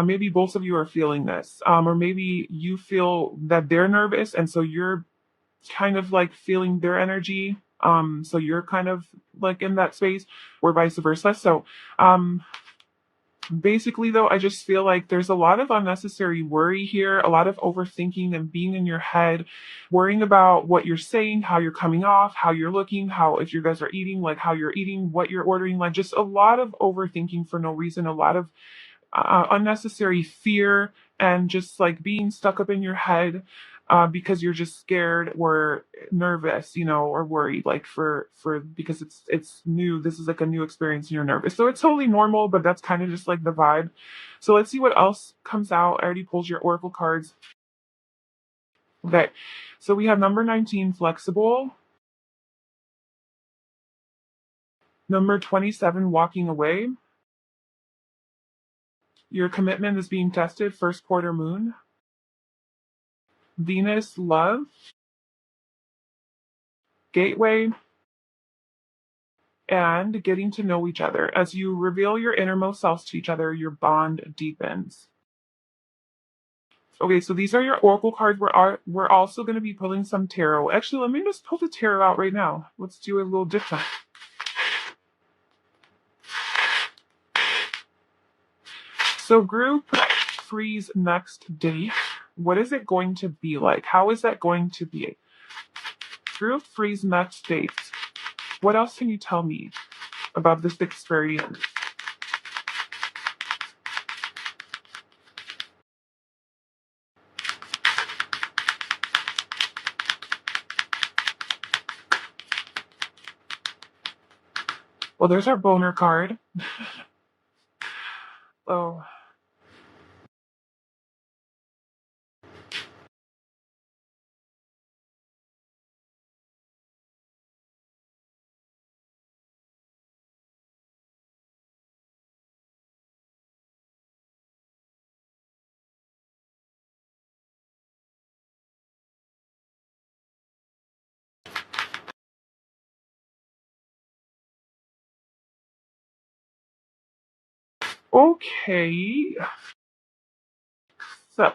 maybe both of you are feeling this, or maybe you feel that they're nervous, and so you're kind of like feeling their energy. So you're kind of like in that space, or vice versa. So, basically, though, I just feel like there's a lot of unnecessary worry here, a lot of overthinking and being in your head, worrying about what you're saying, how you're coming off, how you're looking, how if you guys are eating, like how you're eating, what you're ordering, like just a lot of overthinking for no reason, a lot of unnecessary fear, and just like being stuck up in your head because you're just scared or nervous, or worried, like for because it's new. This is like a new experience and you're nervous, so it's totally normal, but that's kind of just like the vibe. So let's see what else comes out. I already pulled your oracle cards. Okay, so we have number 19, flexible. Number 27, walking away. Your commitment is being tested, first quarter moon. Venus, love. Gateway, and getting to know each other. As you reveal your innermost selves to each other, your bond deepens. Okay, so these are your oracle cards. We're also going to be pulling some tarot. Actually, let me just pull the tarot out right now. Let's do a little different. So group three's next date. What is it going to be like? How is that going to be? Group three's next date. What else can you tell me about this experience? Well, there's our boner card. Oh, okay. So,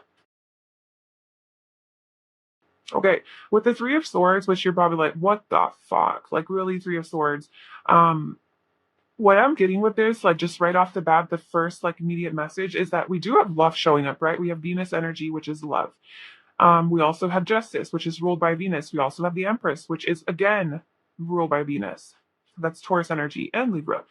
okay, with the Three of Swords, which you're probably like, what the fuck? Like, really, Three of Swords? Um, what I'm getting with this, like, just right off the bat, the first, like, immediate message is that we do have love showing up, right? We have Venus energy, which is love. We also have Justice, which is ruled by Venus. We also have the Empress, which is, again, ruled by Venus. That's Taurus energy and Libra.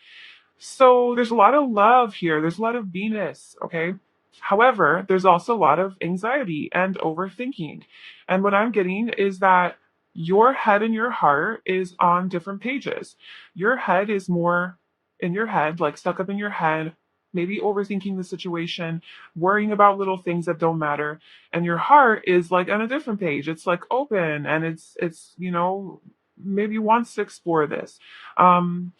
So there's a lot of love here. There's a lot of Venus, okay? However, there's also a lot of anxiety and overthinking. And what I'm getting is that your head and your heart is on different pages. Your head is more in your head, like stuck up in your head, maybe overthinking the situation, worrying about little things that don't matter. And your heart is like on a different page. It's like open and it's maybe wants to explore this. Um,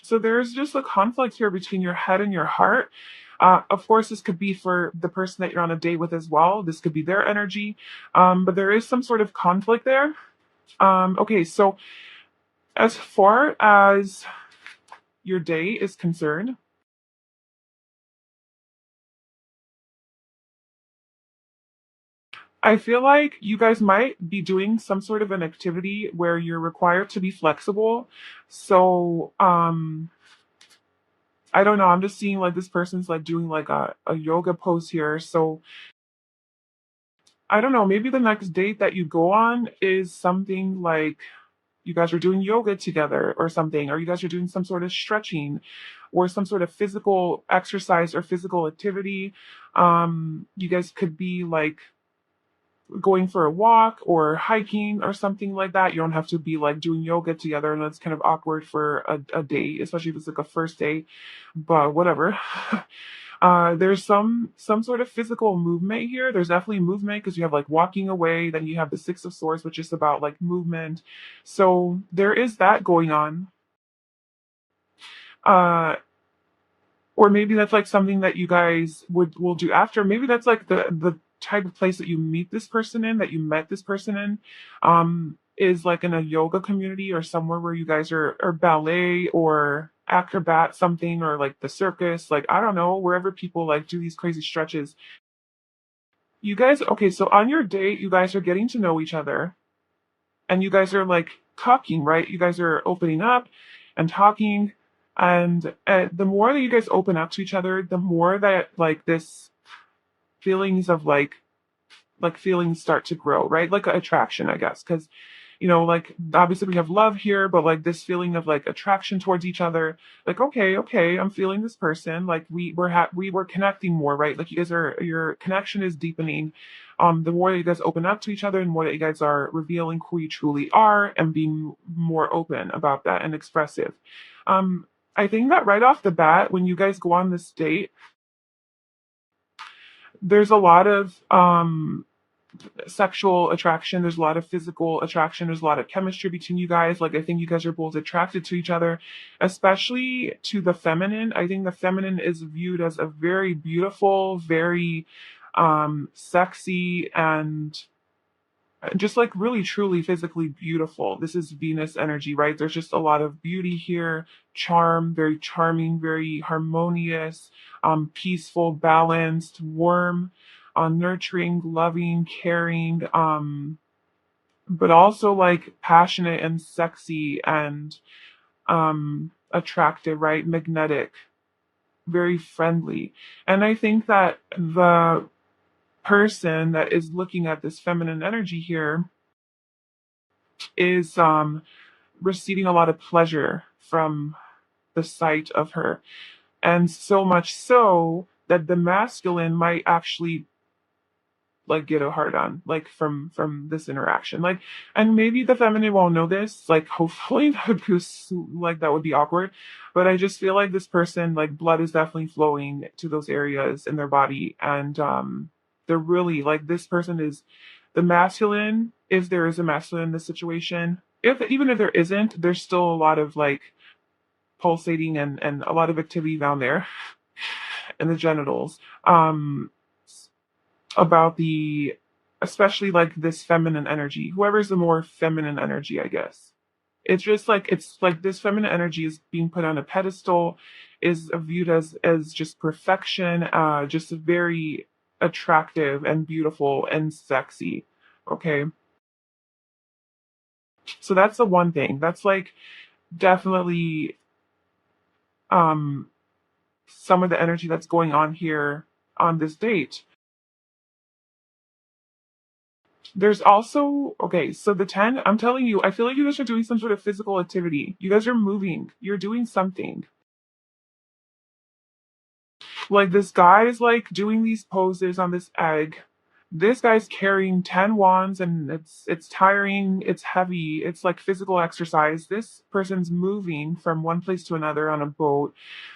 so there's just a conflict here between your head and your heart. Of course, this could be for the person that you're on a date with as well. This could be their energy. But there is some sort of conflict there. Okay, so as far as your day is concerned, I feel like you guys might be doing some sort of an activity where you're required to be flexible. So, I don't know. I'm just seeing like this person's like doing like a yoga pose here. So, I don't know. Maybe the next date that you go on is something like you guys are doing yoga together or something, or you guys are doing some sort of stretching or some sort of physical exercise or physical activity. You guys could be like going for a walk or hiking or something like that. You don't have to be like doing yoga together, and that's kind of awkward for a date, especially if it's like a first date. But whatever. There's some sort of physical movement here. There's definitely movement because you have like walking away, then you have the Six of Swords, which is about like movement. So there is that going on. Uh, or maybe that's like something that you guys will do after. Maybe that's like the type of place that you meet this person in, that you met this person in, is like in a yoga community or somewhere where you guys are or ballet or acrobat something or like the circus, like I don't know, wherever people like do these crazy stretches. You guys, okay, so on your date, you guys are getting to know each other and you guys are like talking, right? You guys are opening up and talking. And the more that you guys open up to each other, the more that like this feelings of like feelings start to grow, right? Like attraction, I guess. Because, like obviously we have love here, but like this feeling of like attraction towards each other, like, okay, I'm feeling this person. Like we were connecting more, right? Like you guys are, your connection is deepening. The more that you guys open up to each other, and more that you guys are revealing who you truly are and being more open about that and expressive. Um, I think that right off the bat, when you guys go on this date, there's a lot of sexual attraction. There's a lot of physical attraction. There's a lot of chemistry between you guys. Like, I think you guys are both attracted to each other, especially to the feminine. I think the feminine is viewed as a very beautiful, very sexy, and just like really truly physically beautiful. This is Venus energy, right? There's just a lot of beauty here, charm, very charming, very harmonious, peaceful, balanced, warm, nurturing, loving, caring, but also like passionate and sexy and attractive, right? Magnetic, very friendly. And I think that the person that is looking at this feminine energy here is receiving a lot of pleasure from the sight of her. And so much so that the masculine might actually like get a hard on like from this interaction, like, and maybe the feminine won't know this, like hopefully because like that would be awkward, but I just feel like this person, like blood is definitely flowing to those areas in their body, and they're really like, this person is the masculine, if there is a masculine in this situation, if even if there isn't, there's still a lot of like pulsating and a lot of activity down there in the genitals, about the, especially like this feminine energy, whoever's the more feminine energy, I guess. It's like this feminine energy is being put on a pedestal, is viewed as just perfection, just very attractive and beautiful and sexy. Okay, so that's the one thing that's like definitely um some of the energy that's going on here on this date. There's also, okay, so the 10, I'm telling you, I feel like you guys are doing some sort of physical activity. You guys are moving. You're doing something. Like this guy is like doing these poses on this egg. This guy's carrying 10 wands and it's tiring, it's heavy, it's like physical exercise. This person's moving from one place to another on a boat.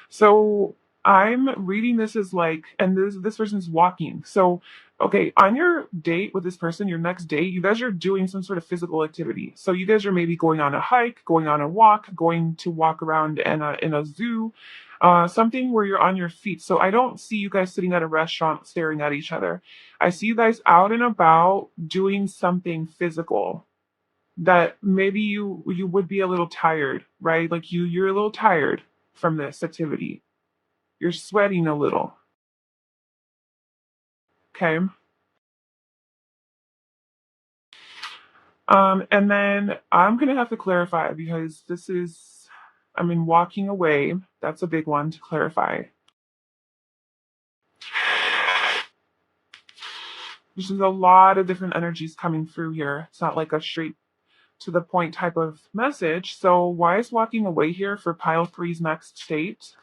So I'm reading this as like, and this person's walking. So okay, on your date with this person, your next date, you guys are doing some sort of physical activity. So you guys are maybe going on a hike, going on a walk, going to walk around in a zoo, something where you're on your feet. So I don't see you guys sitting at a restaurant staring at each other. I see you guys out and about doing something physical that maybe you would be a little tired, right? Like you're a little tired from this activity. You're sweating a little. Okay. And then I'm gonna have to clarify because this is, I mean, walking away. That's a big one to clarify. There's a lot of different energies coming through here. It's not like a straight to the point type of message. So why is walking away here for pile three's next state?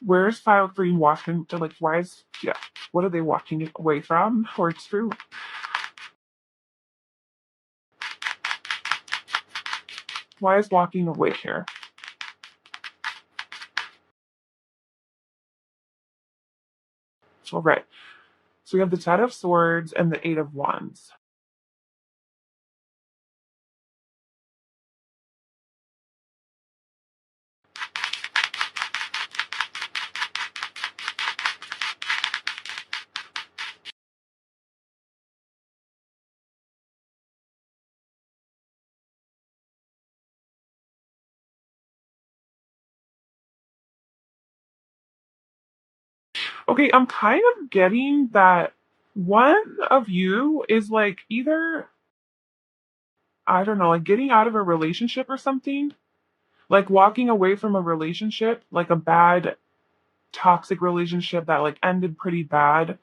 Where's pile three walking to, like, why is, yeah, what are they walking away from or through? Why is walking away here? All right. So we have the Ten of Swords and the Eight of Wands. Okay, I'm kind of getting that one of you is like either, I don't know, like getting out of a relationship or something, like walking away from a relationship, like a bad toxic relationship that like ended pretty bad.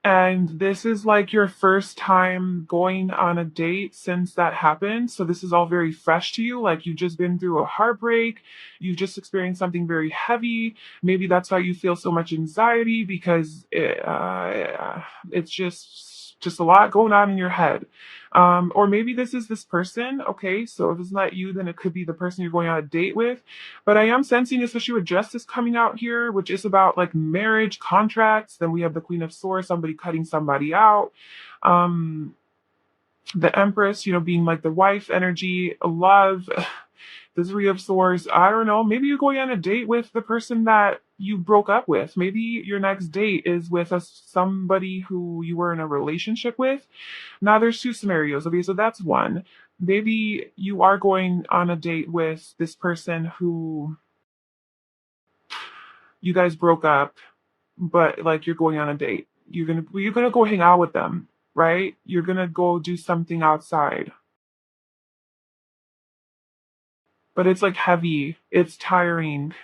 And this is like your first time going on a date since that happened. So this is all very fresh to you. Like you've just been through a heartbreak. You've just experienced something very heavy. Maybe that's why you feel so much anxiety because it's just a lot going on in your head. Or maybe this is this person. Okay, so if it's not you, then it could be the person you're going on a date with. But I am sensing, especially with justice coming out here, which is about like marriage contracts. Then we have the Queen of Swords, somebody cutting somebody out. Um, the Empress, being like the wife energy, love. The Three of Swords. I don't know. Maybe you're going on a date with the person that you broke up with. Maybe your next date is with somebody who you were in a relationship with. Now there's two scenarios. Okay, so that's one. Maybe you are going on a date with this person who you guys broke up, but like you're going on a date. You're gonna go hang out with them, right? You're gonna go do something outside. But it's like heavy, it's tiring.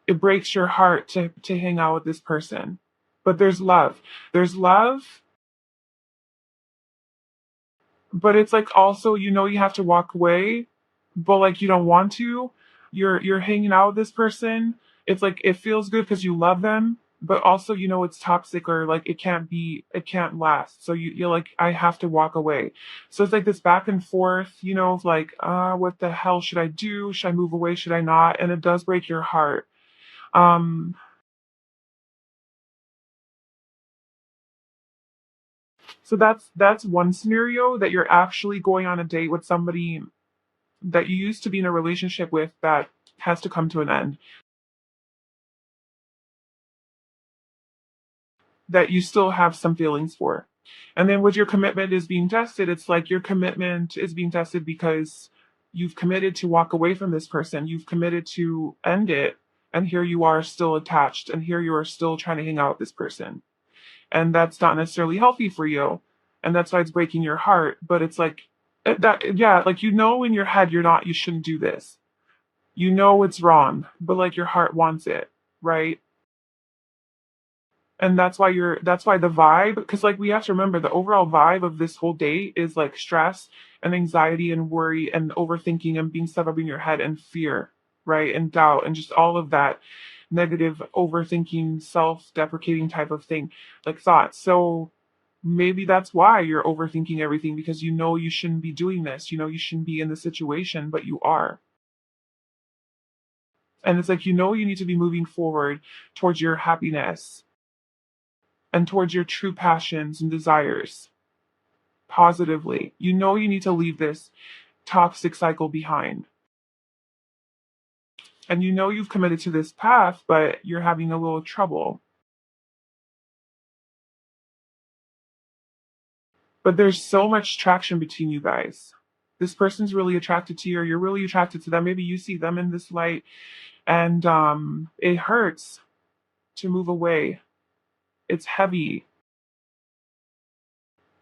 It breaks your heart to hang out with this person. But there's love. There's love, but it's like also you have to walk away, but like you don't want to. You're hanging out with this person. It's like it feels good because you love them, but also it's toxic or like it can't last. So you're like, I have to walk away. So it's like this back and forth, of like, what the hell should I do? Should I move away? Should I not? And it does break your heart. Um so that's one scenario, that you're actually going on a date with somebody that you used to be in a relationship with that has to come to an end, that you still have some feelings for. And then with your commitment is being tested, it's like your commitment is being tested because you've committed to walk away from this person, you've committed to end it, and here you are still attached, and here you are still trying to hang out with this person. And that's not necessarily healthy for you. And that's why it's breaking your heart. But it's like that, yeah, like in your head you shouldn't do this. It's wrong, but like your heart wants it, right? And that's why the vibe, because like we have to remember the overall vibe of this whole day is like stress and anxiety and worry and overthinking and being stuck up in your head and fear, right? And doubt and just all of that. negative, overthinking, self-deprecating type of thing, like thoughts. So maybe that's why you're overthinking everything, because you know you shouldn't be doing this. You know you shouldn't be in this situation, but you are. And it's like, you know, you need to be moving forward towards your happiness and towards your true passions and desires positively. You know, you need to leave this toxic cycle behind. And you know you've committed to this path, but you're having a little trouble. But there's so much traction between you guys. This person's really attracted to you, or you're really attracted to them. Maybe you see them in this light, and it hurts to move away. It's heavy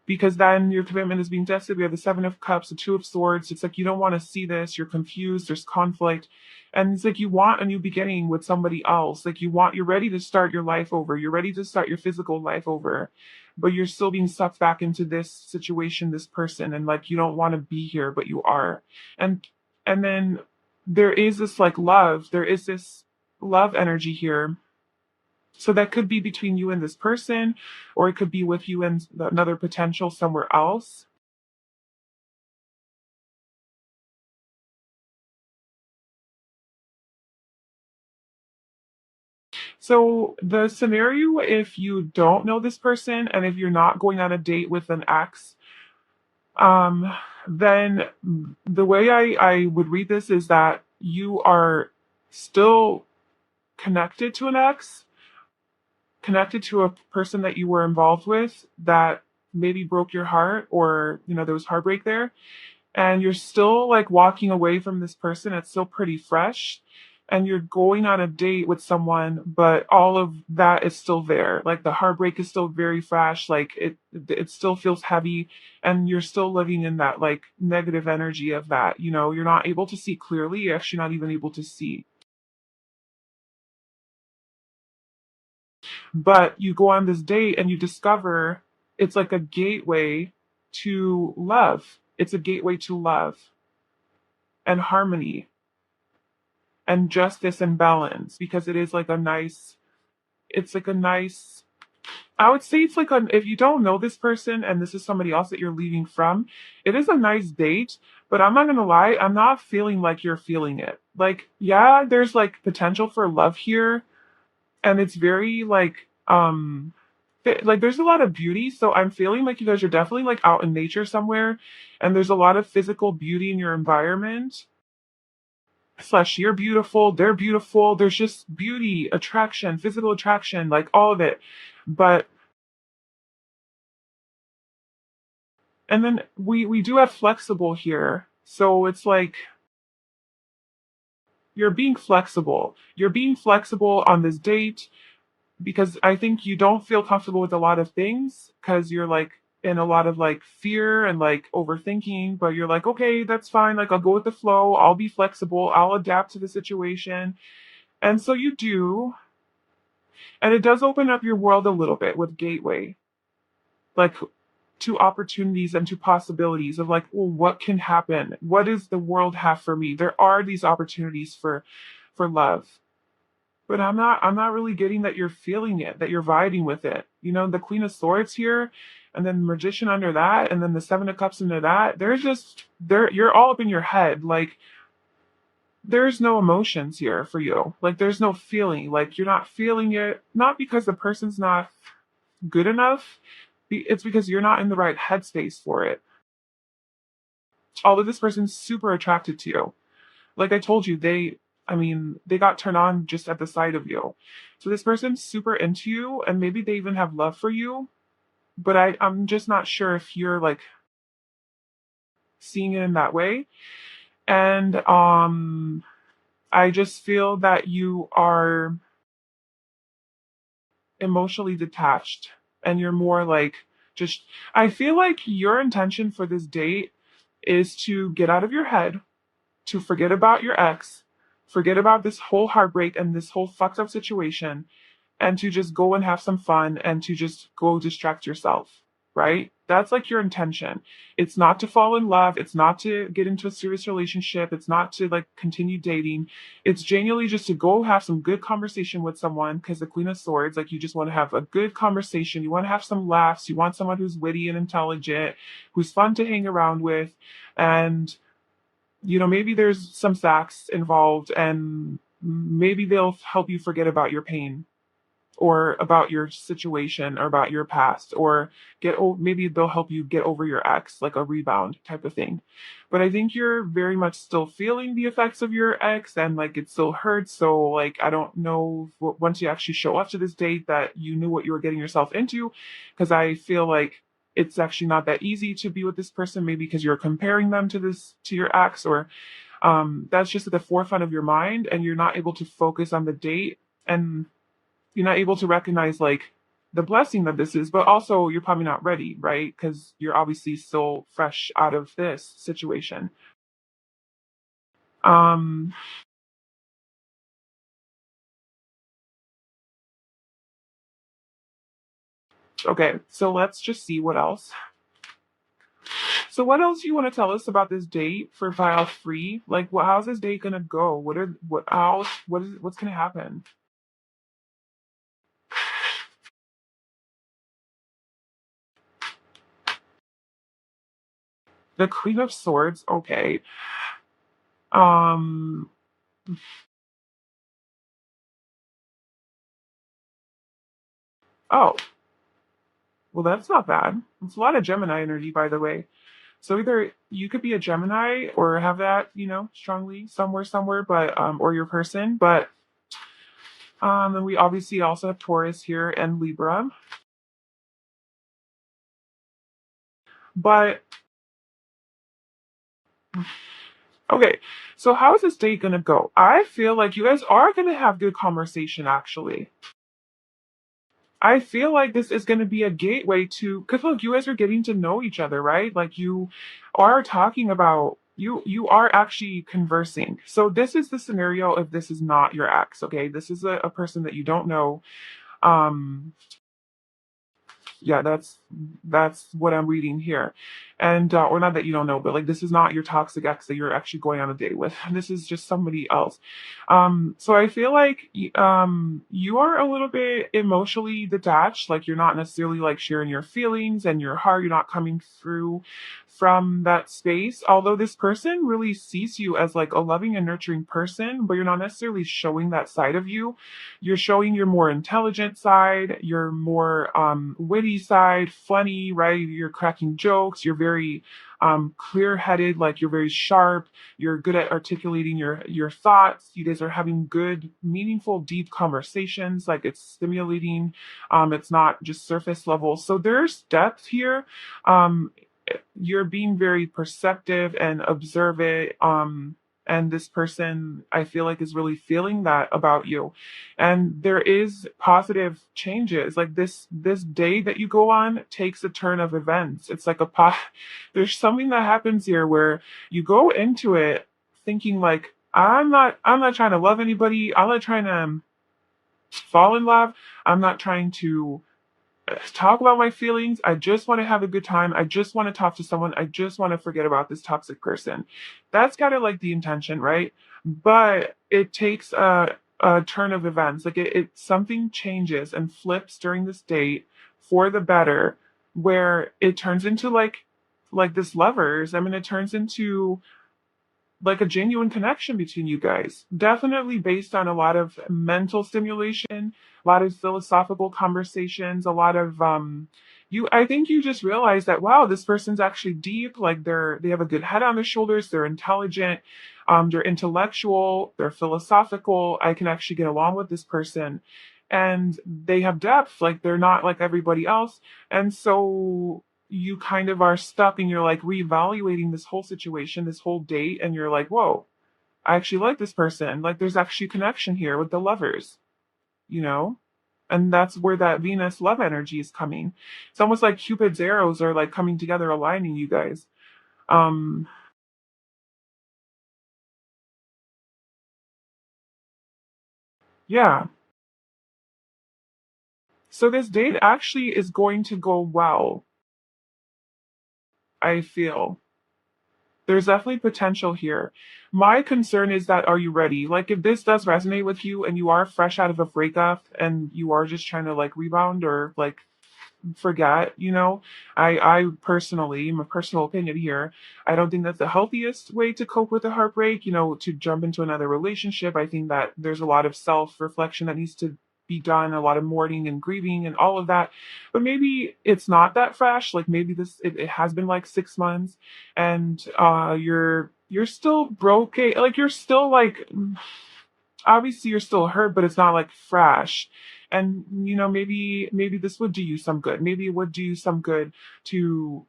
because then your commitment is being tested. We have the Seven of Cups, the Two of Swords. It's like you don't want to see this. You're confused. There's conflict. And it's like you want a new beginning with somebody else. Like you're ready to start your life over. You're ready to start your physical life over. But you're still being sucked back into this situation, this person, and like you don't want to be here, but you are. And and then there is this like love. There is this love energy here, so that could be between you and this person, or it could be with you and another potential somewhere else. So the scenario, if you don't know this person and if you're not going on a date with an ex, um, then the way I would read this is that you are still connected to an ex, connected to a person that you were involved with that maybe broke your heart, or you know there was heartbreak there, and you're still like walking away from this person. It's still pretty fresh, and you're going on a date with someone, but all of that is still there. Like the heartbreak is still very fresh. Like it still feels heavy, and you're still living in that like negative energy of that. You know, you're not able to see clearly. You're actually not even able to see. But you go on this date and you discover it's like a gateway to love. It's a gateway to love and harmony and justice and balance, because it is like a nice, it's like a nice, I would say it's like a, if you don't know this person and this is somebody else that you're leaving from, it is a nice date, but I'm not gonna lie, I'm not feeling like you're feeling it. Like, yeah, there's like potential for love here, and it's very like there's a lot of beauty, so I'm feeling like you guys are definitely like out in nature somewhere, and there's a lot of physical beauty in your environment. Slash, you're beautiful, they're beautiful, there's just beauty, attraction, physical attraction, like all of it. But and then we do have flexible here, so it's like you're being flexible on this date, because I think you don't feel comfortable with a lot of things because you're like in a lot of like fear and like overthinking, but you're like, okay, that's fine. Like, I'll go with the flow. I'll be flexible. I'll adapt to the situation. And so you do. And it does open up your world a little bit with Gateway, like to opportunities and to possibilities of like, well, what can happen? What does the world have for me? There are these opportunities for love. But I'm not really getting that you're feeling it, that you're vibing with it. You know, the Queen of Swords here, and then the Magician under that, and then the Seven of Cups under that. There's just there you're all up in your head. Like there's no emotions here for you. Like there's no feeling. Like you're not feeling it, not because the person's not good enough. It's because you're not in the right headspace for it. Although this person's super attracted to you. Like I told you, I mean, they got turned on just at the sight of you. So this person's super into you, and maybe they even have love for you, but I'm just not sure if you're like seeing it in that way. And I just feel that you are emotionally detached, and you're more like just, I feel like your intention for this date is to get out of your head, to forget about your ex, forget about this whole heartbreak and this whole fucked up situation, and to just go and have some fun and to just go distract yourself, right? That's like your intention. It's not to fall in love. It's not to get into a serious relationship. It's not to like continue dating. It's genuinely just to go have some good conversation with someone because the Queen of Swords, like you just want to have a good conversation. You want to have some laughs. You want someone who's witty and intelligent, who's fun to hang around with. And, maybe there's some sex involved and maybe they'll help you forget about your pain or about your situation or about your past or maybe they'll help you get over your ex like a rebound type of thing. But I think you're very much still feeling the effects of your ex and like it still hurts. So like I don't know once you actually show up to this date that you knew what you were getting yourself into, because I feel like it's actually not that easy to be with this person, maybe because you're comparing them to your ex, or that's just at the forefront of your mind and you're not able to focus on the date, and you're not able to recognize like the blessing that this is, but also you're probably not ready, right? Because you're obviously still fresh out of this situation. Um, okay, so let's just see what else. So what else do you want to tell us about this date for file three? Like, how's this date gonna go? What's gonna happen? The Queen of Swords, okay. Um, oh, well, that's not bad. It's a lot of Gemini energy, by the way. So either you could be a Gemini or have that, strongly somewhere, but or your person. But and we obviously also have Taurus here and Libra. But okay, so how is this date gonna go? I feel like you guys are gonna have good conversation actually. I feel like this is going to be a gateway to, because look, you guys are getting to know each other, right? Like you are talking about, you are actually conversing. So this is the scenario if this is not your ex, okay? This is a person that you don't know. Um, yeah, that's what I'm reading here. And or not that you don't know, but like this is not your toxic ex that you're actually going on a date with. This is just somebody else. So I feel like you are a little bit emotionally detached, like you're not necessarily like sharing your feelings and your heart, you're not coming through from that space. Although this person really sees you as like a loving and nurturing person, but you're not necessarily showing that side of you. You're showing your more intelligent side, your more witty side, funny, right? You're cracking jokes. You're very clear-headed, like you're very sharp. You're good at articulating your thoughts. You guys are having good, meaningful, deep conversations. Like it's stimulating. It's not just surface level. So there's depth here. Um, you're being very perceptive and observant. And this person I feel like is really feeling that about you, and there is positive changes. Like this day that you go on takes a turn of events. It's like there's something that happens here where you go into it thinking like I'm not trying to love anybody. I'm not trying to fall in love. I'm not trying to talk about my feelings. I just want to have a good time. I just want to talk to someone. I just want to forget about this toxic person. That's kind of like the intention, right? But it takes a turn of events. Like it something changes and flips during this date for the better, where it turns into like this lovers. I mean, it turns into like a genuine connection between you guys. Definitely based on a lot of mental stimulation, a lot of philosophical conversations, a lot of I think you just realize that wow, this person's actually deep, like they have a good head on their shoulders, they're intelligent, they're intellectual, they're philosophical. I can actually get along with this person. And they have depth, like they're not like everybody else. And so you kind of are stuck and you're like reevaluating this whole situation, this whole date, and you're like, whoa, I actually like this person. Like there's actually a connection here with the lovers, you know? And that's where that Venus love energy is coming. It's almost like Cupid's arrows are like coming together, aligning you guys. Um, yeah. So this date actually is going to go well. I feel. There's definitely potential here. My concern is that are you ready? Like if this does resonate with you and you are fresh out of a breakup and you are just trying to like rebound or like forget, I personally, my personal opinion here, I don't think that's the healthiest way to cope with a heartbreak, to jump into another relationship. I think that there's a lot of self-reflection that needs to be done, a lot of mourning and grieving and all of that. But maybe it's not that fresh. Like maybe it has been like 6 months and you're still broke. Like you're still like obviously you're still hurt, but it's not like fresh. And maybe this would do you some good. Maybe it would do you some good to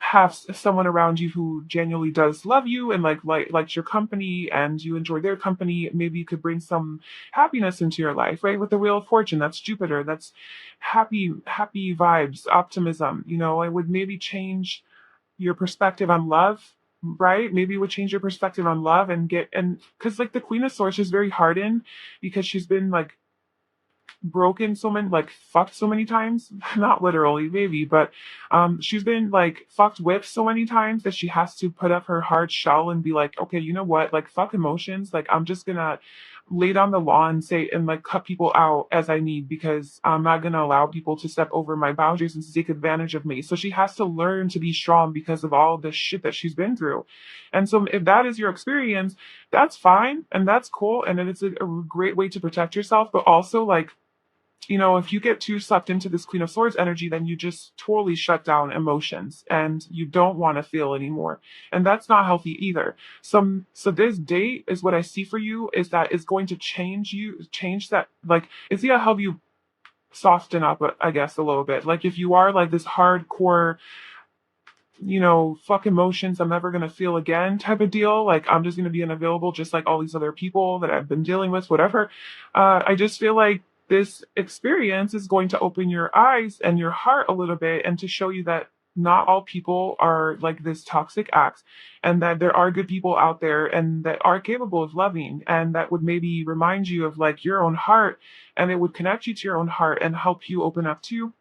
have someone around you who genuinely does love you and likes your company and you enjoy their company. Maybe you could bring some happiness into your life, right? With the Wheel of Fortune, that's Jupiter. That's happy vibes, optimism. It would maybe change your perspective on love, right? Maybe it would change your perspective on love and because like the Queen of Swords is very hardened because she's been like broken so many like fucked so many times not literally maybe but she's been like fucked with so many times that she has to put up her hard shell and be like, okay, you know what, like fuck emotions, like I'm just gonna lay down the law and say and like cut people out as I need because I'm not gonna allow people to step over my boundaries and to take advantage of me. So she has to learn to be strong because of all the shit that she's been through. And so if that is your experience, that's fine and that's cool and it's a great way to protect yourself, but also like if you get too sucked into this Queen of Swords energy, then you just totally shut down emotions and you don't want to feel anymore. And that's not healthy either. So this date is what I see for you is that it's going to change that, like, it's going to help you soften up, I guess, a little bit. Like, if you are like this hardcore, fuck emotions, I'm never going to feel again type of deal. Like, I'm just going to be unavailable just like all these other people that I've been dealing with, whatever. I just feel like this experience is going to open your eyes and your heart a little bit and to show you that not all people are like this toxic act and that there are good people out there and that are capable of loving and that would maybe remind you of like your own heart and it would connect you to your own heart and help you open up to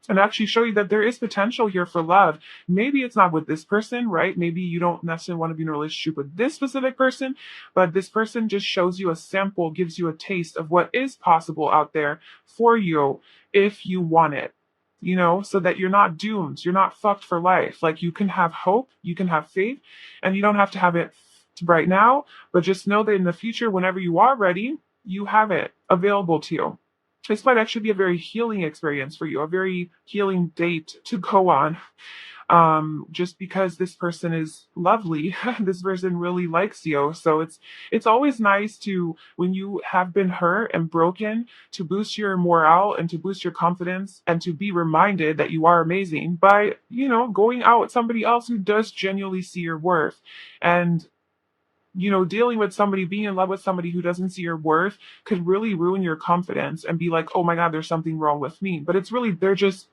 and actually show you that there is potential here for love. Maybe it's not with this person, right? Maybe you don't necessarily want to be in a relationship with this specific person, but this person just shows you a sample, gives you a taste of what is possible out there for you if you want it, so that you're not doomed. You're not fucked for life. Like you can have hope, you can have faith, and you don't have to have it right now, but just know that in the future, whenever you are ready, you have it available to you. This might actually be a very healing experience for you, a very healing date to go on. Just because this person is lovely, this person really likes you. So it's always nice to when you have been hurt and broken to boost your morale and to boost your confidence and to be reminded that you are amazing by, going out with somebody else who does genuinely see your worth. And dealing with somebody, being in love with somebody who doesn't see your worth could really ruin your confidence and be like, oh my God, there's something wrong with me. But it's really, they're just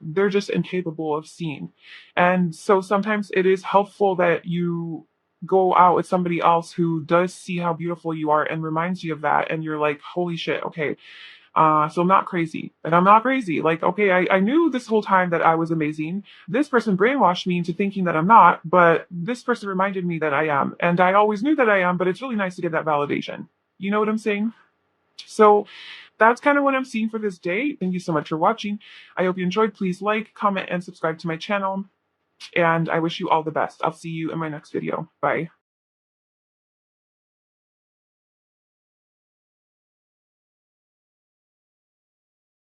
incapable of seeing. And so sometimes it is helpful that you go out with somebody else who does see how beautiful you are and reminds you of that. And you're like, holy shit, okay, so I'm not crazy. And I'm not crazy. Like, okay, I knew this whole time that I was amazing. This person brainwashed me into thinking that I'm not, but this person reminded me that I am. And I always knew that I am, but it's really nice to get that validation. You know what I'm saying? So that's kind of what I'm seeing for this day. Thank you so much for watching. I hope you enjoyed. Please like, comment, and subscribe to my channel. And I wish you all the best. I'll see you in my next video. Bye.